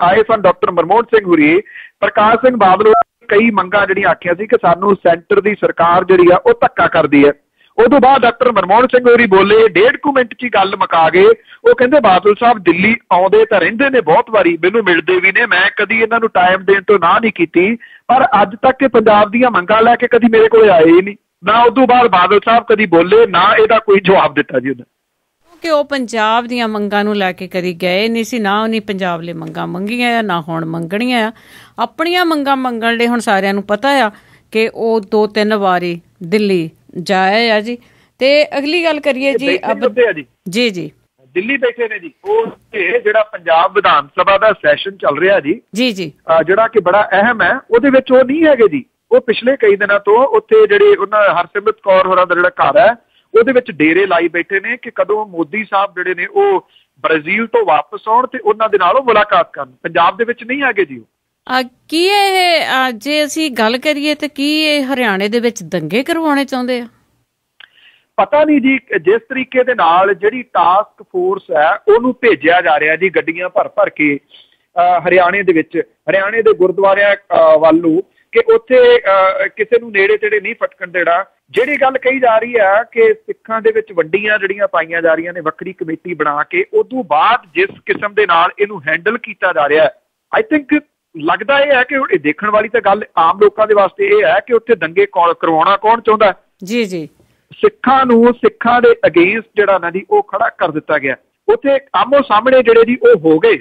ਆਏ ਸਨ ਡਾਕਟਰ ਮਨਮੋਹਨ ਸਿੰਘ ਹੁਰੀ, ਪ੍ਰਕਾਸ਼ ਸਿੰਘ ਬਾਦਲ ਕਈ ਮੰਗਾਂ ਜਿਹੜੀਆਂ ਆਖੀਆਂ ਸੀ ਕਿ ਸਾਨੂੰ ਸੈਂਟਰ ਦੀ ਸਰਕਾਰ ਜਿਹੜੀ ਆ ਉਹ ਧੱਕਾ ਕਰਦੀ ਹੈ। ਉਦੋਂ ਬਾਅਦ ਡਾਕਟਰ ਮਨਮੋਹਨ ਸਿੰਘ ਹੋਰੀ ਬੋਲੇ, 1.5 ਮਿੰਟ 'ਚ ਹੀ ਗੱਲ ਮੁਕਾ ਗਏ। ਉਹ ਕਹਿੰਦੇ ਬਾਦਲ ਸਾਹਿਬ ਦਿੱਲੀ ਆਉਂਦੇ ਤਾਂ ਰਹਿੰਦੇ ਨੇ, ਬਹੁਤ ਵਾਰੀ ਮੈਨੂੰ ਮਿਲਦੇ ਵੀ ਨੇ, ਮੈਂ ਕਦੀ ਇਹਨਾਂ ਨੂੰ ਟਾਈਮ ਦੇਣ ਤੋਂ ਨਾ ਨਹੀਂ ਕੀਤੀ, ਪਰ ਅੱਜ ਤੱਕ ਇਹ ਪੰਜਾਬ ਦੀਆਂ ਮੰਗਾਂ ਲੈ ਕੇ ਕਦੀ ਮੇਰੇ ਕੋਲ ਆਏ ਹੀ ਨਹੀਂ। ਨਾ ਉਦੋਂ ਬਾਅਦ ਬਾਦਲ ਸਾਹਿਬ ਕਦੀ ਬੋਲੇ, ਨਾ ਇਹਦਾ ਕੋਈ ਜਵਾਬ ਦਿੱਤਾ ਜੀ ਉਹਨੇ। ਕਿ ਉਹ ਪੰਜਾਬ ਦੀਆਂ ਮੰਗਾਂ ਨੂੰ ਲੈ ਕੇ ਕਦੀ ਗਏ ਨਹੀਂ ਸੀ, ਨਾ ਉਹਨੇ ਪੰਜਾਬ ਲਈ ਮੰਗਾਂ ਮੰਗੀਆਂ ਆ, ਨਾ ਹੁਣ ਮੰਗਣੀਆਂ ਆ। ਆਪਣੀਆਂ ਮੰਗਾਂ ਮੰਗਣ ਲਈ ਹੁਣ ਸਾਰਿਆਂ ਨੂੰ ਪਤਾ ਆ ਕਿ ਉਹ 2-3 ਵਾਰੀ ਦਿੱਲੀ ਜਾਏ ਆ ਜੀ। ਤੇ ਅਗਲੀ ਗੱਲ ਕਰੀਏ ਜੀ ਜੀ ਜੀ ਦਿੱਲੀ ਬੈਠੇ ਨੇ ਜੀ। ਉਹ ਜਿਹੜਾ ਪੰਜਾਬ ਵਿਧਾਨ ਸਭਾ ਦਾ ਸੈਸ਼ਨ ਚੱਲ ਰਿਹਾ ਜੀ ਜੀ ਜੀ ਜਿਹੜਾ ਕਿ ਬੜਾ ਅਹਿਮ ਹੈ, ਉਹਦੇ ਵਿੱਚ ਉਹ ਨਹੀਂ ਹੈਗੇ ਜੀ। ਉਹ ਪਿਛਲੇ ਕਈ ਦਿਨਾਂ ਤੋਂ ਉੱਥੇ ਜਿਹੜੇ ਉਹਨਾਂ ਹਰਸਿਮਰਤ ਕੌਰ ਹੋਰਾਂ ਦਾ ਜਿਹੜਾ ਘਰ ਹੈ ਉਹਦੇ ਵਿੱਚ ਡੇਰੇ ਲਾਈ ਬੈਠੇ ਨੇ ਕਿ ਕਦੋਂ ਮੋਦੀ ਸਾਹਿਬ ਜਿਹੜੇ ਨੇ ਉਹ ਬ੍ਰਾਜ਼ੀਲ ਤੋਂ ਵਾਪਸ ਆਉਣ ਤੇ ਉਹਨਾਂ ਦੇ ਨਾਲ ਉਹ ਮੁਲਾਕਾਤ ਕਰਨ। ਪੰਜਾਬ ਦੇ ਵਿੱਚ ਨਹੀਂ ਹੈਗੇ ਜੀ। ਕੀ ਇਹ ਜੇ ਅਸੀਂ ਗੱਲ ਕਰੀਏ ਤਾਂ ਕੀ ਇਹ ਹਰਿਆਣੇ ਦੇ ਵਿੱਚ ਦੰਗੇ ਕਰਵਾਉਣੇ ਚਾਹੁੰਦੇ ਆ? ਪਤਾ ਨਹੀਂ ਜੀ। ਜਿਸ ਤਰੀਕੇ ਦੇ ਨਾਲ ਜਿਹੜੀ ਟਾਸਕ ਫੋਰਸ ਹੈ ਉਹਨੂੰ ਭੇਜਿਆ ਜਾ ਰਿਹਾ ਜੀ ਗੱਡੀਆਂ ਭਰ ਭਰ ਕੇ ਹਰਿਆਣੇ ਦੇ ਵਿੱਚ, ਹਰਿਆਣੇ ਦੇ ਗੁਰਦੁਆਰਿਆਂ ਵੱਲ ਨੂੰ, ਕਿ ਉੱਥੇ ਕਿਸੇ ਨੂੰ ਨੇੜੇ ਤੇੜੇ ਨਹੀਂ ਫਟਕਣ ਦੇਣਾ। ਜਿਹੜੀ ਗੱਲ ਕਹੀ ਜਾ ਰਹੀ ਹੈ ਕਿ ਸਿੱਖਾਂ ਦੇ ਵਿੱਚ ਵੰਡੀਆਂ ਜਿਹੜੀਆਂ ਪਾਈਆਂ ਜਾ ਰਹੀਆਂ ਨੇ ਵੱਖਰੀ ਕਮੇਟੀ ਬਣਾ ਕੇ, ਉਦੋਂ ਬਾਅਦ ਜਿਸ ਕਿਸਮ ਦੇ ਨਾਲ ਇਹਨੂੰ ਹੈਂਡਲ ਕੀਤਾ ਜਾ ਰਿਹਾ, ਆਈ ਥਿੰਕ ਲੱਗਦਾ ਇਹ ਹੈ ਕਿ ਇਹ ਦੇਖਣ ਵਾਲੀ ਤਾਂ ਗੱਲ ਆਮ ਲੋਕਾਂ ਦੇ ਵਾਸਤੇ ਇਹ ਹੈ ਕਿ ਉੱਥੇ ਦੰਗੇ ਕਰਵਾਉਣਾ ਕੌਣ ਚਾਹੁੰਦਾ ਜੀ ਜੀ। ਸਿੱਖਾਂ ਨੂੰ ਸਿੱਖਾਂ ਦੇ ਅਗੇਂਸਟ ਜਿਹੜਾ ਨਾ ਜੀ ਉਹ ਖੜਾ ਕਰ ਦਿੱਤਾ ਗਿਆ। ਉੱਥੇ ਆਮੋ ਸਾਹਮਣੇ ਜਿਹੜੇ ਜੀ ਉਹ ਹੋ ਗਏ।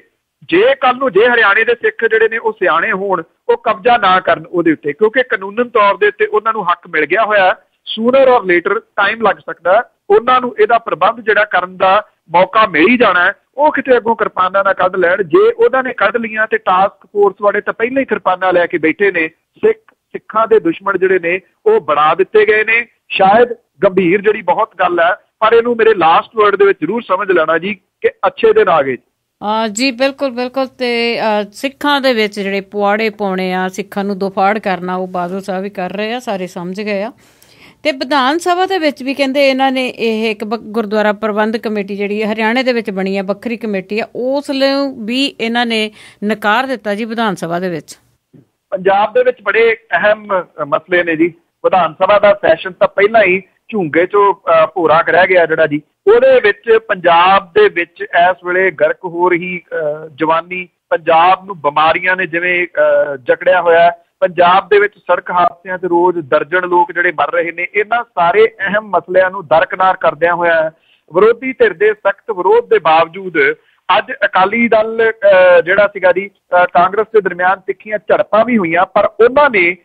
ਜੇ ਕੱਲ ਨੂੰ ਜੇ ਹਰਿਆਣੇ ਦੇ ਸਿੱਖ ਜਿਹੜੇ ਨੇ ਉਹ ਸਿਆਣੇ ਹੋਣ, ਉਹ ਕਬਜ਼ਾ ਨਾ ਕਰਨ ਉਹਦੇ ਉੱਤੇ, ਕਿਉਂਕਿ ਕਾਨੂੰਨਨ ਤੌਰ ਦੇ ਉੱਤੇ ਉਹਨਾਂ ਨੂੰ ਹੱਕ ਮਿਲ ਗਿਆ ਹੋਇਆ। ਸੂਨਰ ਔਰ ਲੇਟਰ ਟਾਈਮ ਲੱਗ ਸਕਦਾ, ਉਹਨਾਂ ਨੂੰ ਇਹਦਾ ਪ੍ਰਬੰਧ ਜਿਹੜਾ ਕਰਨ ਦਾ ਮੌਕਾ ਮਿਲ ਹੀ ਜਾਣਾ। ਉਹ ਕਿਤੇ ਅੱਗੋਂ ਕਿਰਪਾਨਾਂ ਨਾ ਕੱਢ ਲੈਣ। ਜੇ ਉਹਨਾਂ ਨੇ ਕੱਢ ਲਈਆਂ ਤੇ ਟਾਸਕ ਫੋਰਸ ਵਾਲੇ ਤਾਂ ਪਹਿਲਾਂ ਹੀ ਕਿਰਪਾਨਾਂ ਲੈ ਕੇ ਬੈਠੇ ਨੇ। ਸਿੱਖਾਂ ਦੇ ਦੁਸ਼ਮਣ ਜਿਹੜੇ ਨੇ ਉਹ ਬਣਾ ਦਿੱਤੇ ਗਏ ਨੇ। ਸ਼ਾਇਦ ਗੰਭੀਰ ਜਿਹੜੀ ਬਹੁਤ ਗੱਲ ਹੈ, ਪਰ ਇਹਨੂੰ ਮੇਰੇ ਲਾਸਟ ਵਰਡ ਦੇ ਵਿੱਚ ਜ਼ਰੂਰ ਸਮਝ ਲੈਣਾ ਜੀ ਕਿ ਅੱਛੇ ਦਿਨ ਆ ਗਏ ਜੀ। ਬਿਲਕੁਲ ਬਿਲਕੁਲ। ਤੇ ਸਿੱਖਾਂ ਦੇ ਵਿੱਚ ਜਿਹੜੇ ਪੁਆੜੇ ਪਾਉਣੇ ਆ, ਸਿੱਖਾਂ ਨੂੰ ਦੋਫਾੜ ਕਰਨਾ, ਉਹ ਬਾਦਲ ਸਾਹਿਬ ਵੀ ਕਰ ਰਹੇ ਆ, ਸਾਰੇ ਸਮਝ ਗਏ ਆ। ਤੇ ਵਿਧਾਨ ਸਭਾ ਦੇ ਵਿੱਚ ਵੀ ਕਹਿੰਦੇ ਇਹਨਾਂ ਨੇ ਇਹ ਇੱਕ ਗੁਰਦੁਆਰਾ ਪ੍ਰਬੰਧ ਕਮੇਟੀ ਜਿਹੜੀ ਹਰਿਆਣੇ ਦੇ ਵਿੱਚ ਬਣੀ ਆ, ਵੱਖਰੀ ਕਮੇਟੀ ਆ, ਉਸ ਲਈ ਵੀ ਇਹਨਾਂ ਨੇ ਨਕਾਰ ਦਿੱਤਾ ਜੀ ਵਿਧਾਨ ਸਭਾ ਦੇ ਵਿੱਚ। ਪੰਜਾਬ ਦੇ ਵਿੱਚ ਬੜੇ ਅਹਿਮ ਮਸਲੇ ਨੇ ਜੀ। ਵਿਧਾਨ ਸਭਾ ਦਾ ਸੈਸ਼ਨ ਤਾਂ ਪਹਿਲਾਂ ਹੀ ਝੂੰਗੇ ਚੋਂ ਭੋਰਾ ਰਹਿ ਗਿਆ ਜਿਹੜਾ ਜੀ। ਉਹਦੇ ਵਿੱਚ ਪੰਜਾਬ ਦੇ ਵਿੱਚ ਇਸ ਵੇਲੇ ਗਰਕ ਹੋ ਰਹੀ ਜਵਾਨੀ, ਪੰਜਾਬ ਨੂੰ ਬਿਮਾਰੀਆਂ ਨੇ ਜਿਵੇਂ ਜਕੜਿਆ ਹੋਇਆ, ਪੰਜਾਬ ਦੇ ਵਿੱਚ ਸੜਕ ਹਾਦਸਿਆਂ ਤੇ ਰੋਜ਼ ਦਰਜਨ ਲੋਕ ਜਿਹੜੇ ਮਰ ਰਹੇ ਨੇ। ਇਹਨਾਂ ਸਾਰੇ ਅਹਿਮ ਮਸਲਿਆਂ ਨੂੰ ਦਰਕਨਾਰ ਕਰਦਿਆਂ ਹੋਇਆ ਵਿਰੋਧੀ ਧਿਰ ਦੇ ਸਖਤ ਵਿਰੋਧ ਦੇ ਬਾਵਜੂਦ ਅੱਜ ਅਕਾਲੀ ਦਲ ਜਿਹੜਾ ਸੀਗਾ ਜੀ, ਕਾਂਗਰਸ ਦੇ ਦਰਮਿਆਨ ਤਿੱਖੀਆਂ ਝੜਪਾਂ ਵੀ ਹੋਈਆਂ, ਪਰ ਉਹਨਾਂ ਨੇ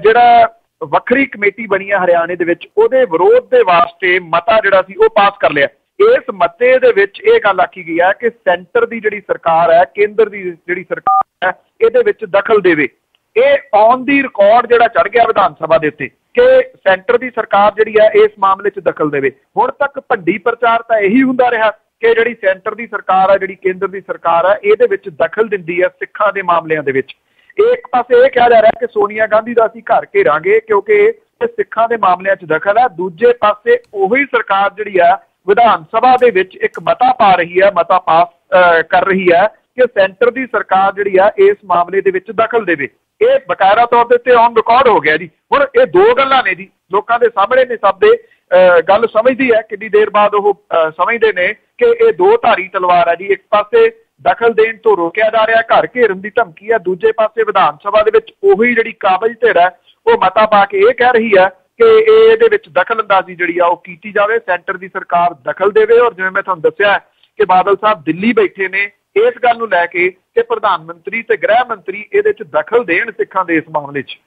ਜਿਹੜਾ ਵੱਖਰੀ ਕਮੇਟੀ ਬਣੀ ਹੈ ਹਰਿਆਣੇ ਦੇ ਵਿੱਚ, ਉਹਦੇ ਵਿਰੋਧ ਦੇ ਵਾਸਤੇ ਮਤਾ ਜਿਹੜਾ ਸੀ ਉਹ ਪਾਸ ਕਰ ਲਿਆ। ਇਸ ਮਤੇ ਦੇ ਵਿੱਚ ਇਹ ਗੱਲ ਆਖੀ ਗਈ ਹੈ ਕਿ ਸੈਂਟਰ ਦੀ ਜਿਹੜੀ ਸਰਕਾਰ ਹੈ, ਕੇਂਦਰ ਦੀ ਜਿਹੜੀ ਸਰਕਾਰ ਹੈ, ਇਹਦੇ ਵਿੱਚ ਦਖਲ ਦੇਵੇ। ਇਹ ਔਨ ਦੀ ਰਿਕਾਰਡ ਜਿਹੜਾ ਚੜ ਗਿਆ ਵਿਧਾਨ ਸਭਾ ਦੇ ਉੱਤੇ ਕਿ ਸੈਂਟਰ ਦੀ ਸਰਕਾਰ ਜਿਹੜੀ ਹੈ ਇਸ ਮਾਮਲੇ 'ਚ ਦਖਲ ਦੇਵੇ। ਹੁਣ ਤੱਕ ਭੰਡੀ ਪ੍ਰਚਾਰ ਤਾਂ ਇਹੀ ਹੁੰਦਾ ਰਿਹਾ ਕਿ ਜਿਹੜੀ ਸੈਂਟਰ ਦੀ ਸਰਕਾਰ ਹੈ, ਜਿਹੜੀ ਕੇਂਦਰ ਦੀ ਸਰਕਾਰ ਹੈ, ਇਹਦੇ ਵਿੱਚ ਦਖਲ ਦਿੰਦੀ ਹੈ ਸਿੱਖਾਂ ਦੇ ਮਾਮਲਿਆਂ ਦੇ ਵਿੱਚ। ਇੱਕ ਪਾਸੇ ਇਹ ਕਿਹਾ ਜਾ ਰਿਹਾ ਕਿ ਸੋਨੀਆ ਗਾਂਧੀ ਦਾ ਅਸੀਂ ਘਰ ਘੇਰਾਂਗੇ ਕਿਉਂਕਿ ਇਹ ਸਿੱਖਾਂ ਦੇ ਮਾਮਲਿਆਂ 'ਚ ਦਖਲ ਹੈ। ਦੂਜੇ ਪਾਸੇ ਉਹੀ ਸਰਕਾਰ ਜਿਹੜੀ ਹੈ ਵਿਧਾਨ ਸਭਾ ਦੇ ਵਿੱਚ ਇੱਕ ਮਤਾ ਪਾ ਰਹੀ ਹੈ, ਮਤਾ ਪਾਸ ਕਰ ਰਹੀ ਹੈ ਕਿ ਸੈਂਟਰ ਦੀ ਸਰਕਾਰ ਜਿਹੜੀ ਆ ਇਸ ਮਾਮਲੇ ਦੇ ਵਿੱਚ ਦਖਲ ਦੇਵੇ। ਇਹ ਬਕਾਇਦਾ ਤੌਰ ਦੇ ਉੱਤੇ ਔਨ ਰਿਕਾਰਡ ਹੋ ਗਿਆ ਜੀ। ਹੁਣ ਇਹ ਦੋ ਗੱਲਾਂ ਨੇ ਜੀ, ਲੋਕਾਂ ਦੇ ਸਾਹਮਣੇ ਨੇ, ਸਭ ਦੇ ਗੱਲ ਸਮਝਦੀ ਹੈ ਕਿੰਨੀ ਦੇਰ ਬਾਅਦ ਉਹ ਸਮਝਦੇ ਨੇ ਕਿ ਇਹ ਦੋ ਧਾਰੀ ਤਲਵਾਰ ਹੈ ਜੀ। ਇੱਕ ਪਾਸੇ ਦਖਲ ਦੇਣ ਤੋਂ ਰੋਕਿਆ ਜਾ ਰਿਹਾ, ਘਰ ਘੇਰਨ ਦੀ ਧਮਕੀ ਹੈ, ਦੂਜੇ ਪਾਸੇ ਵਿਧਾਨ ਸਭਾ ਦੇ ਵਿੱਚ ਉਹੀ ਜਿਹੜੀ ਕਾਬਜ਼ ਧਿਰ ਹੈ ਉਹ ਮਤਾ ਪਾ ਕੇ ਇਹ ਕਹਿ ਰਹੀ ਹੈ ਕਿ ਇਹਦੇ ਵਿੱਚ ਦਖਲ ਅੰਦਾਜ਼ੀ ਜਿਹੜੀ ਆ ਉਹ ਕੀਤੀ ਜਾਵੇ, ਸੈਂਟਰ ਦੀ ਸਰਕਾਰ ਦਖਲ ਦੇਵੇ। ਔਰ ਜਿਵੇਂ ਮੈਂ ਤੁਹਾਨੂੰ ਦੱਸਿਆ ਕਿ ਬਾਦਲ ਸਾਹਿਬ ਦਿੱਲੀ ਬੈਠੇ ਨੇ ਇਸ ਗੱਲ ਨੂੰ ਲੈ ਕੇ ਕਿ ਪ੍ਰਧਾਨ ਮੰਤਰੀ ਤੇ ਗ੍ਰਹਿ ਮੰਤਰੀ ਇਹਦੇ 'ਚ ਦਖਲ ਦੇਣ ਸਿੱਖਾਂ ਦੇ ਇਸ ਮਾਮਲੇ 'ਚ।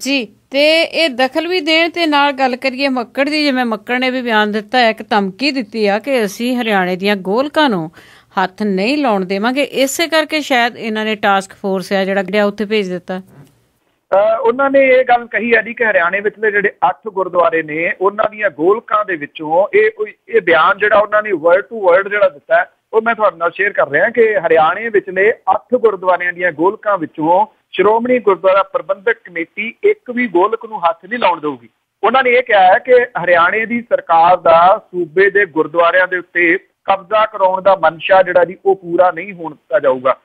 ਜੀ, ਤੇ ਇਹ ਦਖਲ ਵੀ ਦੇਣ ਤੇ ਨਾਲ ਗੱਲ ਕਰੀਏ ਮੱਕੜ ਦੀ, ਜਿਵੇਂ ਮੱਕੜ ਨੇ ਵੀ ਬਿਆਨ ਦਿੱਤਾ ਹੈ, ਇੱਕ ਧਮਕੀ ਦਿੱਤੀ ਆ ਕਿ ਅਸੀਂ ਹਰਿਆਣੇ ਦੀਆਂ ਗੋਲਕਾਂ ਨੂੰ ਹੱਥ ਨਹੀਂ ਲਾਉਣ ਦੇਵਾਂਗੇ। ਇਸੇ ਕਰਕੇ ਸ਼ਾਇਦ ਇਹਨਾਂ ਨੇ ਟਾਸਕ ਫੋਰਸ ਆ ਜਿਹੜਾ ਉੱਥੇ ਭੇਜ ਦਿੱਤਾ। ਉਹਨਾਂ ਨੇ ਇਹ ਗੱਲ ਕਹੀ ਹੈ ਜੀ ਕਿ ਹਰਿਆਣੇ ਵਿਚਲੇ ਜਿਹੜੇ 8 ਗੁਰਦੁਆਰੇ ਨੇ ਉਹਨਾਂ ਦੀਆਂ ਗੋਲਕਾਂ ਦੇ ਵਿੱਚੋਂ ਇਹ ਬਿਆਨ ਜਿਹੜਾ ਉਹਨਾਂ ਨੇ ਵਰਡ ਟੂ ਵਰਡ ਜਿਹੜਾ ਦਿੱਤਾ ਉਹ ਮੈਂ ਤੁਹਾਡੇ ਨਾਲ ਸ਼ੇਅਰ ਕਰ ਰਿਹਾ ਕਿ ਹਰਿਆਣੇ ਵਿਚਲੇ 8 ਗੁਰਦੁਆਰਿਆਂ ਦੀਆਂ ਗੋਲਕਾਂ ਵਿੱਚੋਂ ਸ਼੍ਰੋਮਣੀ ਗੁਰਦੁਆਰਾ ਪ੍ਰਬੰਧਕ ਕਮੇਟੀ ਇੱਕ ਵੀ ਗੋਲਕ ਨੂੰ ਹੱਥ ਨਹੀਂ ਲਾਉਣ ਦੇਊਗੀ। ਉਹਨਾਂ ਨੇ ਇਹ ਕਿਹਾ ਹੈ ਕਿ ਹਰਿਆਣੇ ਦੀ ਸਰਕਾਰ ਦਾ ਸੂਬੇ ਦੇ ਗੁਰਦੁਆਰਿਆਂ ਦੇ ਉੱਤੇ ਕਬਜ਼ਾ ਕਰਾਉਣ ਦਾ ਮਨਸ਼ਾ ਜਿਹੜਾ ਜੀ ਉਹ ਪੂਰਾ ਨਹੀਂ ਹੋਣ ਦਿੱਤਾ ਜਾਊਗਾ।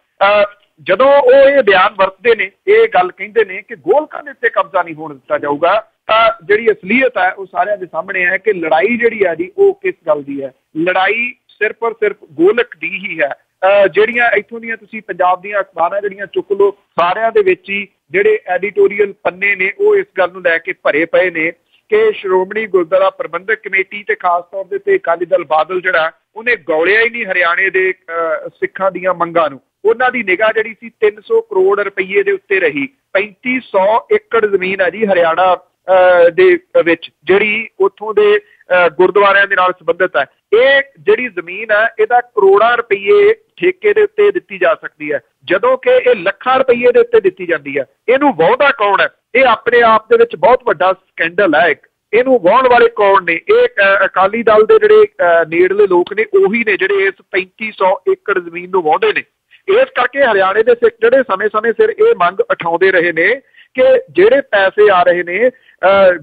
ਜਦੋਂ ਉਹ ਇਹ ਬਿਆਨ ਵਰਤਦੇ ਨੇ, ਇਹ ਗੱਲ ਕਹਿੰਦੇ ਨੇ ਕਿ ਗੋਲਕਾਂ ਦੇ ਉੱਤੇ ਕਬਜ਼ਾ ਨਹੀਂ ਹੋਣ ਦਿੱਤਾ ਜਾਊਗਾ, ਤਾਂ ਜਿਹੜੀ ਅਸਲੀਅਤ ਹੈ ਉਹ ਸਾਰਿਆਂ ਦੇ ਸਾਹਮਣੇ ਹੈ ਕਿ ਲੜਾਈ ਜਿਹੜੀ ਹੈ ਜੀ ਉਹ ਕਿਸ ਗੱਲ ਦੀ ਹੈ। ਲੜਾਈ ਸਿਰਫ ਔਰ ਸਿਰਫ ਗੋਲਕ ਦੀ ਹੀ ਹੈ। ਜਿਹੜੀਆਂ ਇੱਥੋਂ ਦੀਆਂ ਤੁਸੀਂ ਪੰਜਾਬ ਦੀਆਂ ਅਖਬਾਰਾਂ ਜਿਹੜੀਆਂ ਚੁੱਕ ਲਓ, ਸਾਰਿਆਂ ਦੇ ਵਿੱਚ ਹੀ ਜਿਹੜੇ ਐਡੀਟੋਰੀਅਲ ਪੰਨੇ ਨੇ ਉਹ ਇਸ ਗੱਲ ਨੂੰ ਲੈ ਕੇ ਭਰੇ ਪਏ ਨੇ ਕਿ ਸ਼੍ਰੋਮਣੀ ਗੁਰਦੁਆਰਾ ਪ੍ਰਬੰਧਕ ਕਮੇਟੀ ਤੇ ਖਾਸ ਤੌਰ ਦੇ ਉੱਤੇ ਅਕਾਲੀ ਦਲ ਬਾਦਲ ਜਿਹੜਾ ਉਹਨੇ ਗੌਲਿਆ ਹੀ ਨਹੀਂ ਹਰਿਆਣੇ ਦੇ ਸਿੱਖਾਂ ਦੀਆਂ ਮੰਗਾਂ ਨੂੰ। ਉਹਨਾਂ ਦੀ ਨਿਗਾਹ ਜਿਹੜੀ ਸੀ 300 ਕਰੋੜ ਰੁਪਈਏ ਦੇ ਉੱਤੇ ਰਹੀ। 3500 ਏਕੜ ਜ਼ਮੀਨ ਹੈ ਜੀ ਹਰਿਆਣਾ ਦੇ ਵਿੱਚ ਜਿਹੜੀ ਉੱਥੋਂ ਦੇ ਗੁਰਦੁਆਰਿਆਂ ਦੇ ਨਾਲ ਸੰਬੰਧਿਤ ਹੈ। ਇਹ ਜਿਹੜੀ ਜ਼ਮੀਨ ਹੈ ਇਹਦਾ ਕਰੋੜਾਂ ਰੁਪਈਏ ਠੇਕੇ ਦੇ ਉੱਤੇ ਦਿੱਤੀ ਜਾ ਸਕਦੀ ਹੈ, ਜਦੋਂ ਕਿ ਇਹ ਲੱਖਾਂ ਰੁਪਈਏ ਦੇ ਉੱਤੇ ਦਿੱਤੀ ਜਾਂਦੀ ਹੈ। ਇਹਨੂੰ ਵਾਹੁੰਦਾ ਕੌਣ ਹੈ? ਇਹ ਆਪਣੇ ਆਪ ਦੇ ਵਿੱਚ ਬਹੁਤ ਵੱਡਾ ਸਕੈਂਡਲ ਹੈ। ਇਹਨੂੰ ਵਾਹੁਣ ਵਾਲੇ ਕੌਣ ਨੇ? ਇਹ ਅਕਾਲੀ ਦਲ ਦੇ ਜਿਹੜੇ ਨੇੜਲੇ ਲੋਕ ਨੇ, ਉਹੀ ਨੇ ਜਿਹੜੇ ਇਸ 3500 ਏਕੜ ਜ਼ਮੀਨ ਨੂੰ ਵਾਹੁੰਦੇ ਨੇ। ਇਸ ਕਰਕੇ ਹਰਿਆਣੇ ਦੇ ਸਿੱਖ ਜਿਹੜੇ ਸਮੇਂ-ਸਮੇਂ ਸਿਰ ਇਹ ਮੰਗ ਉਠਾਉਂਦੇ ਰਹੇ ਨੇ ਕਿ ਜਿਹੜੇ ਪੈਸੇ ਆ ਰਹੇ ਨੇ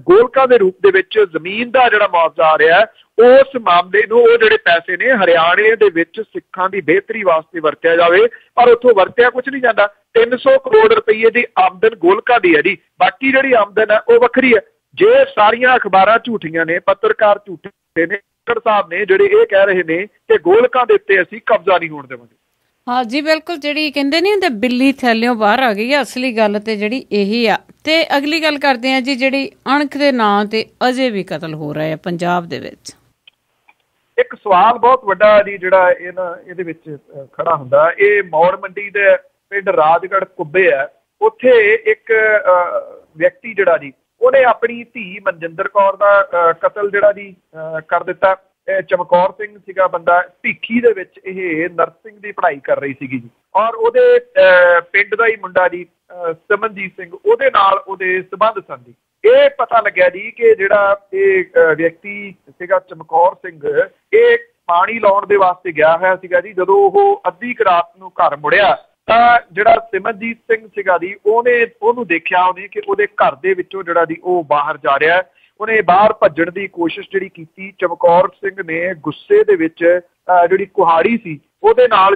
ਗੋਲਕਾਂ ਦੇ ਰੂਪ ਦੇ ਵਿੱਚ ਜ਼ਮੀਨ ਦਾ ਜਿਹੜਾ ਮੁਆਵਜ਼ਾ ਆ ਰਿਹਾ, ਉਸ ਮਾਮਲੇ ਨੂੰ ਉਹ ਜਿਹੜੇ ਪੈਸੇ ਨੇ ਹਰਿਆਣੇ ਦੇ ਵਿੱਚ ਸਿੱਖਾਂ ਦੀ ਬਿਹਤਰੀ ਵਾਸਤੇ ਵਰਤਿਆ ਜਾਵੇ। ਪਰ ਉੱਥੋਂ ਵਰਤਿਆ ਕੁਝ ਨਹੀਂ ਜਾਂਦਾ। 300 ਕਰੋੜ ਰੁਪਈਏ ਦੀ ਆਮਦਨ ਗੋਲਕਾਂ ਦੀ ਹੈ ਜੀ, ਬਾਕੀ ਜਿਹੜੀ ਆਮਦਨ ਹੈ ਉਹ ਵੱਖਰੀ ਹੈ। ਜੇ ਸਾਰੀਆਂ ਅਖਬਾਰਾਂ ਝੂਠੀਆਂ ਨੇ, ਪੱਤਰਕਾਰ ਝੂਠੇ ਨੇ, ਸਾਹਿਬ ਨੇ ਜਿਹੜੇ ਇਹ ਕਹਿ ਰਹੇ ਨੇ ਕਿ ਗੋਲਕਾਂ ਦੇ ਉੱਤੇ ਅਸੀਂ ਕਬਜ਼ਾ ਨਹੀਂ ਹੋਣ ਦੇਵਾਂਗੇ। ਹਾਂ ਜੀ, ਬਿਲਕੁਲ। ਜਿਹੜੀ ਕਹਿੰਦੇ ਨਹੀਂ ਹੁੰਦੇ ਬਿੱਲੀ ਥੈਲਿਓਂ ਬਾਹਰ ਆ ਗਈ ਆ, ਅਸਲੀ ਗੱਲ ਤੇ ਜਿਹੜੀ ਇਹੀ ਆ। ਤੇ ਅਗਲੀ ਗੱਲ ਕਰਦੇ ਆ ਜੀ, ਜਿਹੜੀ ਅਣਖ ਦੇ ਨਾਂ ਤੇ ਅਜੇ ਵੀ ਕਤਲ ਹੋ ਰਹੇ ਆ ਪੰਜਾਬ ਦੇ ਵਿੱਚ। ਇੱਕ ਸਵਾਲ ਬਹੁਤ ਵੱਡਾ ਜੀ ਜਿਹੜਾ ਇਹਦੇ ਵਿੱਚ ਖੜਾ ਹੁੰਦਾ, ਇਹ ਮੌੜ ਮੰਡੀ ਦੇ ਪਿੰਡ ਰਾਜਗੜ੍ਹ ਕੁੱਬੇ ਹੈ। ਉੱਥੇ ਇੱਕ ਵਿਅਕਤੀ ਜਿਹੜਾ ਜੀ ਉਹਨੇ ਆਪਣੀ ਧੀ ਮਨਜਿੰਦਰ ਕੌਰ ਦਾ ਕਤਲ ਜਿਹੜਾ ਜੀ ਕਰ ਦਿੱਤਾ। ਚਮਕੌਰ ਸਿੰਘ ਸੀਗਾ ਬੰਦਾ, ਭੀਖੀ ਦੇ ਵਿੱਚ ਇਹ ਨਰਸਿੰਗ ਦੀ ਪੜ੍ਹਾਈ ਕਰ ਰਹੀ ਸੀਗੀ ਜੀ, ਔਰ ਉਹਦੇ ਪਿੰਡ ਦਾ ਹੀ ਮੁੰਡਾ ਜੀ ਸਿਮਨਜੀਤ ਸਿੰਘ, ਉਹਦੇ ਨਾਲ ਉਹਦੇ ਸੰਬੰਧ ਸਨ ਜੀ। ਇਹ ਪਤਾ ਲੱਗਿਆ ਜੀ ਕਿ ਜਿਹੜਾ ਇਹ ਵਿਅਕਤੀ ਸੀਗਾ ਚਮਕੌਰ ਸਿੰਘ, ਇਹ ਪਾਣੀ ਲਾਉਣ ਦੇ ਵਾਸਤੇ ਗਿਆ ਹੋਇਆ ਸੀਗਾ ਜੀ। ਜਦੋਂ ਉਹ ਅੱਧੀ ਕੁ ਰਾਤ ਨੂੰ ਘਰ ਮੁੜਿਆ ਤਾਂ ਜਿਹੜਾ ਸਿਮਨਜੀਤ ਸਿੰਘ ਸੀਗਾ ਜੀ ਉਹਨੂੰ ਦੇਖਿਆ ਉਹਨੇ ਕਿ ਉਹਦੇ ਘਰ ਦੇ ਵਿੱਚੋਂ ਜਿਹੜਾ ਜੀ ਉਹ ਬਾਹਰ ਜਾ ਰਿਹਾ। ਉਹਨੇ ਬਾਹਰ ਭੱਜਣ ਦੀ ਕੋਸ਼ਿਸ਼ ਜਿਹੜੀ ਕੀਤੀ। ਚਮਕੌਰ ਸਿੰਘ ਨੇ ਗੁੱਸੇ ਦੇ ਵਿੱਚ ਜਿਹੜੀ ਕੁਹਾੜੀ ਸੀ ਉਹਦੇ ਨਾਲ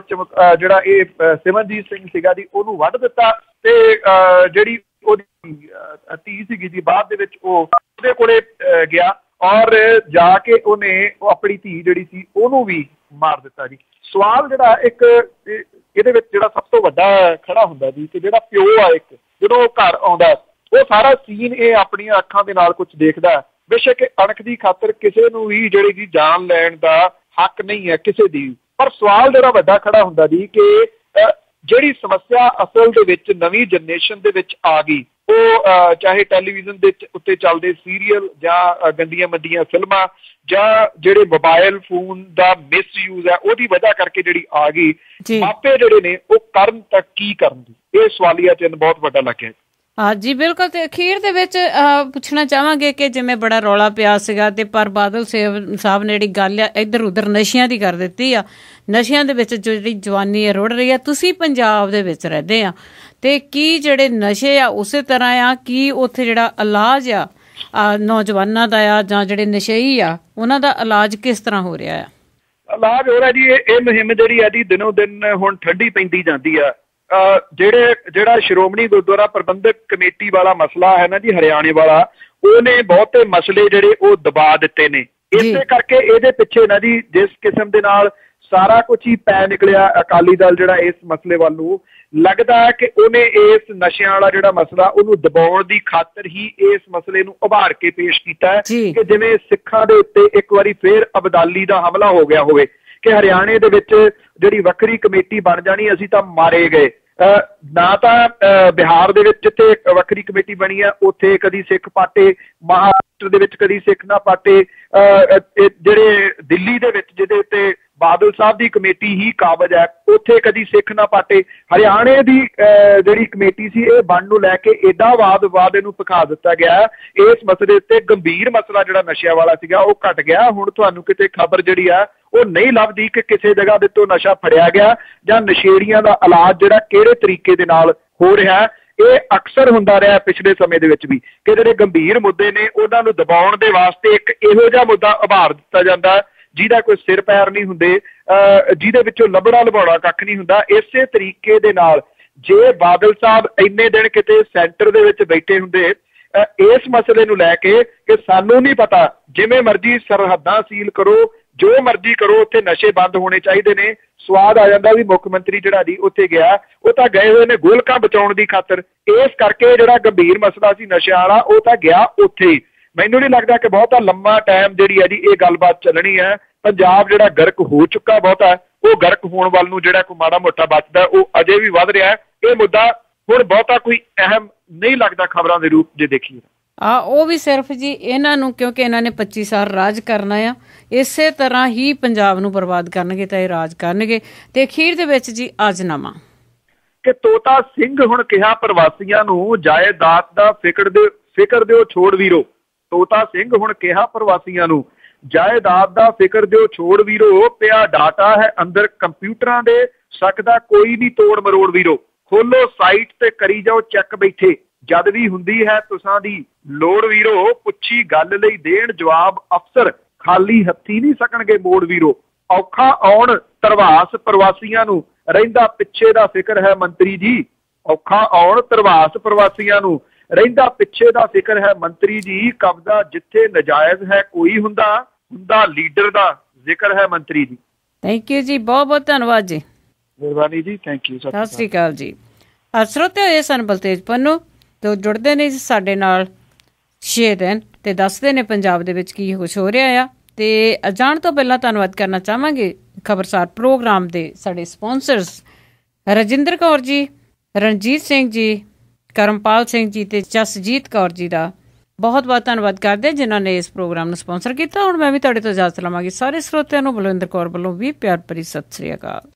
ਜਿਹੜਾ ਇਹ ਸਿਮਨਜੀਤ ਸਿੰਘ ਸੀਗਾ ਜੀ ਉਹਨੂੰ ਵੱਢ ਦਿੱਤਾ। ਤੇ ਜਿਹੜੀ ਉਹਦੀ ਧੀ ਸੀਗੀ ਜੀ ਬਾਅਦ ਦੇ ਵਿੱਚ ਉਹ ਉਹਦੇ ਕੋਲੇ ਗਿਆ ਔਰ ਜਾ ਕੇ ਉਹਨੇ ਆਪਣੀ ਧੀ ਜਿਹੜੀ ਸੀ ਉਹਨੂੰ ਵੀ ਮਾਰ ਦਿੱਤਾ ਜੀ। ਸਵਾਲ ਜਿਹੜਾ ਇੱਕ ਇਹਦੇ ਵਿੱਚ ਜਿਹੜਾ ਸਭ ਤੋਂ ਵੱਡਾ ਖੜਾ ਹੁੰਦਾ ਜੀ ਕਿ ਜਿਹੜਾ ਪਿਓ ਆ, ਇੱਕ ਜਦੋਂ ਉਹ ਘਰ ਆਉਂਦਾ ਉਹ ਸਾਰਾ ਸੀਨ ਇਹ ਆਪਣੀਆਂ ਅੱਖਾਂ ਦੇ ਨਾਲ ਕੁਝ ਦੇਖਦਾ। ਬੇਸ਼ੱਕ ਅਣਖ ਦੀ ਖਾਤਰ ਕਿਸੇ ਨੂੰ ਵੀ ਜਿਹੜੀ ਜੀ ਜਾਨ ਲੈਣ ਦਾ ਹੱਕ ਨਹੀਂ ਹੈ ਕਿਸੇ ਦੀ, ਪਰ ਸਵਾਲ ਜਿਹੜਾ ਵੱਡਾ ਖੜਾ ਹੁੰਦਾ ਜੀ ਕਿ ਜਿਹੜੀ ਸਮੱਸਿਆ ਅਸਲ ਦੇ ਵਿੱਚ ਨਵੀਂ ਜਨਰੇਸ਼ਨ ਦੇ ਵਿੱਚ ਆ ਗਈ, ਉਹ ਚਾਹੇ ਟੈਲੀਵਿਜ਼ਨ ਦੇ ਉੱਤੇ ਚੱਲਦੇ ਸੀਰੀਅਲ ਜਾਂ ਗੰਦੀਆਂ ਮੰਦੀਆਂ ਫਿਲਮਾਂ ਜਾਂ ਜਿਹੜੇ ਮੋਬਾਇਲ ਫੋਨ ਦਾ ਮਿਸਯੂਜ਼ ਹੈ ਉਹਦੀ ਵਜ੍ਹਾ ਕਰਕੇ ਜਿਹੜੀ ਆ ਗਈ। ਮਾਪੇ ਜਿਹੜੇ ਨੇ ਉਹ ਕਰਨ ਤਾਂ ਕੀ ਕਰਨ ਦੀ, ਇਹ ਸਵਾਲੀਆ ਚਿੰਨ੍ਹ ਬਹੁਤ ਵੱਡਾ ਲੱਗਿਆ। ਹਾਂ ਜੀ, ਬਿਲਕੁਲ। ਤੇ ਅਖੀਰ ਦੇ ਵਿੱਚ ਪੁੱਛਣਾ ਚਾਹਾਂਗੇ ਕਿ ਜਿਵੇਂ ਬੜਾ ਰੌਲਾ ਪਿਆ ਸੀਗਾ ਤੇ ਪਰ ਬਾਦਲ ਸਾਹਿਬ ਨੇ ਜਿਹੜੀ ਗੱਲ ਆ ਇੱਧਰ ਉੱਧਰ ਨਸ਼ਿਆਂ ਦੀ ਕਰ ਦਿੱਤੀ ਆ। ਨਸ਼ਿਆਂ ਦੇ ਵਿੱਚ ਜਿਹੜੀ ਜਵਾਨੀ ਰੁੜ ਰਹੀ ਆ। ਤੁਸੀਂ ਪੰਜਾਬ ਦੇ ਵਿੱਚ ਰਹਿੰਦੇ ਆ ਤੇ ਕੀ ਜਿਹੜੇ ਨਸ਼ੇ ਆ ਉਸੇ ਤਰ੍ਹਾਂ ਆ? ਕੀ ਉੱਥੇ ਜਿਹੜਾ ਇਲਾਜ ਆ ਨੌਜਵਾਨਾਂ ਦਾ ਆ ਜਾਂ ਜਿਹੜੇ ਨਸ਼ਈ ਆ ਉਹਨਾਂ ਦਾ ਇਲਾਜ ਕਿਸ ਤਰ੍ਹਾਂ ਹੋ ਰਿਹਾ ਆ? ਇਲਾਜ ਹੋ ਰਿਹਾ ਜੀ, ਇਹ ਮੁਹਿੰਮ ਜਿਹੜੀ ਆ ਜੀ ਦਿਨੋਂ ਦਿਨ ਹੁਣ ਠੰਡੀ ਪੈਂਦੀ ਜਾਂਦੀ ਆ। ਜਿਹੜਾ ਸ਼੍ਰੋਮਣੀ ਗੁਰਦੁਆਰਾ ਪ੍ਰਬੰਧਕ ਕਮੇਟੀ ਵਾਲਾ ਮਸਲਾ ਹੈ ਨਾ ਜੀ ਹਰਿਆਣੇ ਵਾਲਾ, ਉਹਨੇ ਬਹੁਤੇ ਮਸਲੇ ਜਿਹੜੇ ਉਹ ਦਬਾ ਦਿੱਤੇ ਨੇ। ਇਸੇ ਕਰਕੇ ਇਹਦੇ ਪਿੱਛੇ ਨਾ ਜੀ ਜਿਸ ਕਿਸਮ ਦੇ ਨਾਲ ਸਾਰਾ ਕੁਝ ਹੀ ਪੈ ਨਿਕਲਿਆ, ਅਕਾਲੀ ਦਲ ਜਿਹੜਾ ਇਸ ਮਸਲੇ ਵੱਲ ਨੂੰ ਲੱਗਦਾ ਹੈ ਕਿ ਉਹਨੇ ਇਸ ਨਸ਼ਿਆਂ ਵਾਲਾ ਜਿਹੜਾ ਮਸਲਾ ਉਹਨੂੰ ਦਬਾਉਣ ਦੀ ਖਾਤਰ ਹੀ ਇਸ ਮਸਲੇ ਨੂੰ ਉਭਾਰ ਕੇ ਪੇਸ਼ ਕੀਤਾ ਹੈ ਕਿ ਜਿਵੇਂ ਸਿੱਖਾਂ ਦੇ ਉੱਤੇ ਇੱਕ ਵਾਰੀ ਫੇਰ ਅਬਦਾਲੀ ਦਾ ਹਮਲਾ ਹੋ ਗਿਆ ਹੋਵੇ ਕਿ ਹਰਿਆਣੇ ਦੇ ਵਿੱਚ ਜਿਹੜੀ ਵੱਖਰੀ ਕਮੇਟੀ ਬਣ ਜਾਣੀ, ਅਸੀਂ ਤਾਂ ਮਾਰੇ ਗਏ। ਨਾ ਤਾਂ ਬਿਹਾਰ ਦੇ ਵਿੱਚ ਜਿੱਥੇ ਵੱਖਰੀ ਕਮੇਟੀ ਬਣੀ ਹੈ ਉੱਥੇ ਕਦੀ ਸਿੱਖ ਪਾਟੇ, ਮਹਾਰਾਸ਼ਟਰ ਦੇ ਵਿੱਚ ਕਦੀ ਸਿੱਖ ਨਾ ਪਾਟੇ, ਜਿਹੜੇ ਦਿੱਲੀ ਦੇ ਵਿੱਚ ਜਿਹਦੇ ਉੱਤੇ ਬਾਦਲ ਸਾਹਿਬ ਦੀ ਕਮੇਟੀ ਹੀ ਕਾਬਜ਼ ਹੈ ਉੱਥੇ ਕਦੀ ਸਿੱਖ ਨਾ ਪਾਟੇ। ਹਰਿਆਣੇ ਦੀ ਜਿਹੜੀ ਕਮੇਟੀ ਸੀ ਇਹ ਬਣਨ ਨੂੰ ਲੈ ਕੇ ਏਡਾ ਵਾਦ ਇਹਨੂੰ ਭਖਾ ਦਿੱਤਾ ਗਿਆ। ਇਸ ਮਸਲੇ ਉੱਤੇ ਗੰਭੀਰ ਮਸਲਾ ਜਿਹੜਾ ਨਸ਼ਿਆਂ ਵਾਲਾ ਸੀਗਾ ਉਹ ਘਟ ਗਿਆ। ਹੁਣ ਤੁਹਾਨੂੰ ਕਿਤੇ ਖਬਰ ਜਿਹੜੀ ਆ ਉਹ ਨਹੀਂ ਲੱਭਦੀ ਕਿ ਕਿਸੇ ਜਗ੍ਹਾ ਦੇ ਤੋਂ ਨਸ਼ਾ ਫੜਿਆ ਗਿਆ ਜਾਂ ਨਸ਼ੇੜੀਆਂ ਦਾ ਇਲਾਜ ਜਿਹੜਾ ਕਿਹੜੇ ਤਰੀਕੇ ਦੇ ਨਾਲ ਹੋ ਰਿਹਾ। ਇਹ ਅਕਸਰ ਹੁੰਦਾ ਰਿਹਾ ਪਿਛਲੇ ਸਮੇਂ ਦੇ ਵਿੱਚ ਵੀ ਕਿ ਜਿਹੜੇ ਗੰਭੀਰ ਮੁੱਦੇ ਨੇ ਉਹਨਾਂ ਨੂੰ ਦਬਾਉਣ ਦੇ ਵਾਸਤੇ ਇੱਕ ਇਹੋ ਜਿਹਾ ਮੁੱਦਾ ਉਭਾਰ ਦਿੱਤਾ ਜਾਂਦਾ ਜਿਹਦਾ ਕੋਈ ਸਿਰ ਪੈਰ ਨਹੀਂ ਹੁੰਦੇ, ਜਿਹਦੇ ਵਿੱਚੋਂ ਲੱਭਣਾ ਲਭਾਉਣਾ ਕੱਖ ਨਹੀਂ ਹੁੰਦਾ। ਇਸੇ ਤਰੀਕੇ ਦੇ ਨਾਲ ਜੇ ਬਾਦਲ ਸਾਹਿਬ ਇੰਨੇ ਦਿਨ ਕਿਤੇ ਸੈਂਟਰ ਦੇ ਵਿੱਚ ਬੈਠੇ ਹੁੰਦੇ ਇਸ ਮਸਲੇ ਨੂੰ ਲੈ ਕੇ ਕਿ ਸਾਨੂੰ ਨਹੀਂ ਪਤਾ, ਜਿਵੇਂ ਮਰਜ਼ੀ ਸਰਹੱਦਾਂ ਸੀਲ ਕਰੋ, ਜੋ ਮਰਜ਼ੀ ਕਰੋ, ਉੱਥੇ ਨਸ਼ੇ ਬੰਦ ਹੋਣੇ ਚਾਹੀਦੇ ਨੇ, ਸਵਾਦ ਆ ਜਾਂਦਾ ਵੀ ਮੁੱਖ ਮੰਤਰੀ ਜਿਹੜਾ ਜੀ ਉੱਥੇ ਗਿਆ, ਉਹ ਤਾਂ ਗਏ ਹੋਏ ਨੇ ਗੋਲਕਾਂ ਬਚਾਉਣ ਦੀ ਖਾਤਰ। ਇਸ ਕਰਕੇ ਜਿਹੜਾ ਗੰਭੀਰ ਮਸਲਾ ਸੀ ਨਸ਼ਿਆਂ ਵਾਲਾ ਉਹ ਤਾਂ ਗਿਆ ਉੱਥੇ। ਮੈਨੂੰ ਨਹੀਂ ਲੱਗਦਾ ਕਿ ਬਹੁਤਾ ਲੰਮਾ ਟਾਈਮ ਜਿਹੜੀ ਹੈ ਜੀ ਇਹ ਗੱਲਬਾਤ ਚੱਲਣੀ ਹੈ। ਪੰਜਾਬ ਜਿਹੜਾ ਗਰਕ ਹੋ ਚੁੱਕਾ ਬਹੁਤਾ, ਉਹ ਗਰਕ ਹੋਣ ਵੱਲ ਨੂੰ ਜਿਹੜਾ ਕੋਈ ਮਾੜਾ ਮੋਟਾ ਬਚਦਾ ਉਹ ਅਜੇ ਵੀ ਵੱਧ ਰਿਹਾ। ਇਹ ਮੁੱਦਾ ਹੁਣ ਬਹੁਤਾ ਕੋਈ ਅਹਿਮ ਨਹੀਂ ਲੱਗਦਾ ਖਬਰਾਂ ਦੇ ਰੂਪ ਜੇ ਦੇਖੀਏ। ਉਹ ਵੀ ਸਿਰਫ ਜੀ ਇਹਨਾਂ ਨੂੰ, ਕਿਉਂਕਿ ਇਹਨਾਂ ਨੇ 25 ਸਾਲ ਰਾਜ ਕਰਨਾ ਆ, ਇਸੇ ਤਰ੍ਹਾਂ ਹੀ ਪੰਜਾਬ ਨੂੰ ਬਰਬਾਦ ਕਰਨਗੇ ਤਾਂ ਇਹ ਰਾਜ ਕਰਨਗੇ। ਤੇ ਅਖੀਰ ਦੇ ਵਿੱਚ ਜੀ ਅਜਨਾਮਾ ਕਿ ਤੋਤਾ ਸਿੰਘ ਹੁਣ ਕਿਹਾ ਪ੍ਰਵਾਸੀਆਂ ਨੂੰ ਜਾਇਦਾਦ ਦਾ ਫਿਕਰ ਦਿਓ ਛੋੜ ਵੀਰੋ। ਤੋਤਾ ਸਿੰਘ ਹੁਣ ਕਿਹਾ ਪ੍ਰਵਾਸੀਆਂ ਨੂੰ ਜਾਇਦਾਦ ਦਾ ਫਿਕਰ ਦਿਓ ਛੋੜ ਵੀਰੋ, ਪਿਆ ਡਾਟਾ ਹੈ ਅੰਦਰ ਕੰਪਿਊਟਰਾਂ ਦੇ, ਸਕਦਾ ਕੋਈ ਨਹੀਂ ਤੋੜ ਮਰੋੜ ਵੀਰੋ। ਖੋਲੋ ਸਾਈਟ ਤੇ ਕਰੀ ਜਾਓ ਚੈੱਕ ਬੈਠੇ, ਜਦ ਵੀ ਹੁੰਦੀ ਹੈ ਤੁਸਾਂ ਦੀ ਲੋੜ ਵੀਰੋ, ਪੁੱਛੀ ਗੱਲ ਲਈ ਦੇਣ ਜਵਾਬ ਅਫਸਰ, ਖਾਲੀ ਹੱਥੀ ਨਹੀਂ ਸਕਣਗੇ ਮੋੜ ਵੀਰੋ। ਔਖਾ ਆਉਣ ਧਰਵਾਸ ਪ੍ਰਵਾਸੀਆਂ ਨੂੰ, ਰਹਿੰਦਾ ਪਿੱਛੇ ਦਾ ਫਿਕਰ ਹੈ ਮੰਤਰੀ ਜੀ। ਔਖਾ ਆਉਣ ਧਰਵਾਸ ਪ੍ਰਵਾਸੀਆਂ ਨੂੰ, ਰਹਿੰਦਾ ਪਿੱਛੇ ਦਾ ਫਿਕਰ ਹੈ ਮੰਤਰੀ ਜੀ। ਕਬਜ਼ਾ ਜਿੱਥੇ ਨਜਾਇਜ਼ ਹੈ ਕੋਈ ਹੁੰਦਾ ਲੀਡਰ ਦਾ ਜ਼ਿਕਰ ਹੈ ਮੰਤਰੀ ਜੀ। ਥੈਂਕ ਯੂ ਜੀ, ਬਹੁਤ ਬਹੁਤ ਧੰਨਵਾਦ ਜੀ। ਮਿਹਰਬਾਨੀ ਜੀ, ਥੈਂਕ ਯੂ। ਸਤਿ ਸ਼੍ਰੀ ਅਕਾਲ ਜੀ। ਸਰੋਤੇ ਹੋਏ ਸਨ ਬਲਤੇਜ ਪੰਨੂ ਤੇ ਜੁੜਦੇ ਨੇ ਸਾਡੇ ਨਾਲ 6 ਦਿਨ ਤੇ ਦੱਸਦੇ ਨੇ ਪੰਜਾਬ ਦੇ ਵਿੱਚ ਕੀ ਕੁਛ ਹੋ ਰਿਹਾ ਆ। ਤੇ ਜਾਣ ਤੋਂ ਪਹਿਲਾਂ ਧੰਨਵਾਦ ਕਰਨਾ ਚਾਹਾਂਗੇ ਖਬਰਸਾਰ ਪ੍ਰੋਗਰਾਮ ਦੇ ਸਾਡੇ ਸਪਾਂਸਰਸ ਰਜਿੰਦਰ ਕੌਰ ਜੀ, ਰਣਜੀਤ ਸਿੰਘ ਜੀ, ਕਰਮਪਾਲ ਸਿੰਘ ਜੀ ਤੇ ਜਸਜੀਤ ਕੌਰ ਜੀ ਦਾ ਬਹੁਤ ਬਹੁਤ ਧੰਨਵਾਦ ਕਰਦੇ ਜਿਨ੍ਹਾਂ ਨੇ ਇਸ ਪ੍ਰੋਗਰਾਮ ਨੂੰ ਸਪਾਂਸਰ ਕੀਤਾ। ਹੁਣ ਮੈਂ ਵੀ ਤੁਹਾਡੇ ਤੋਂ ਇਜਾਜ਼ਤ ਲਵਾਂਗੀ। ਸਾਰੇ ਸਰੋਤਿਆਂ ਨੂੰ ਬਲਵਿੰਦਰ ਕੌਰ ਵੱਲੋਂ ਵੀ ਪਿਆਰ ਭਰੀ ਸਤਿ ਸ੍ਰੀ ਅਕਾਲ।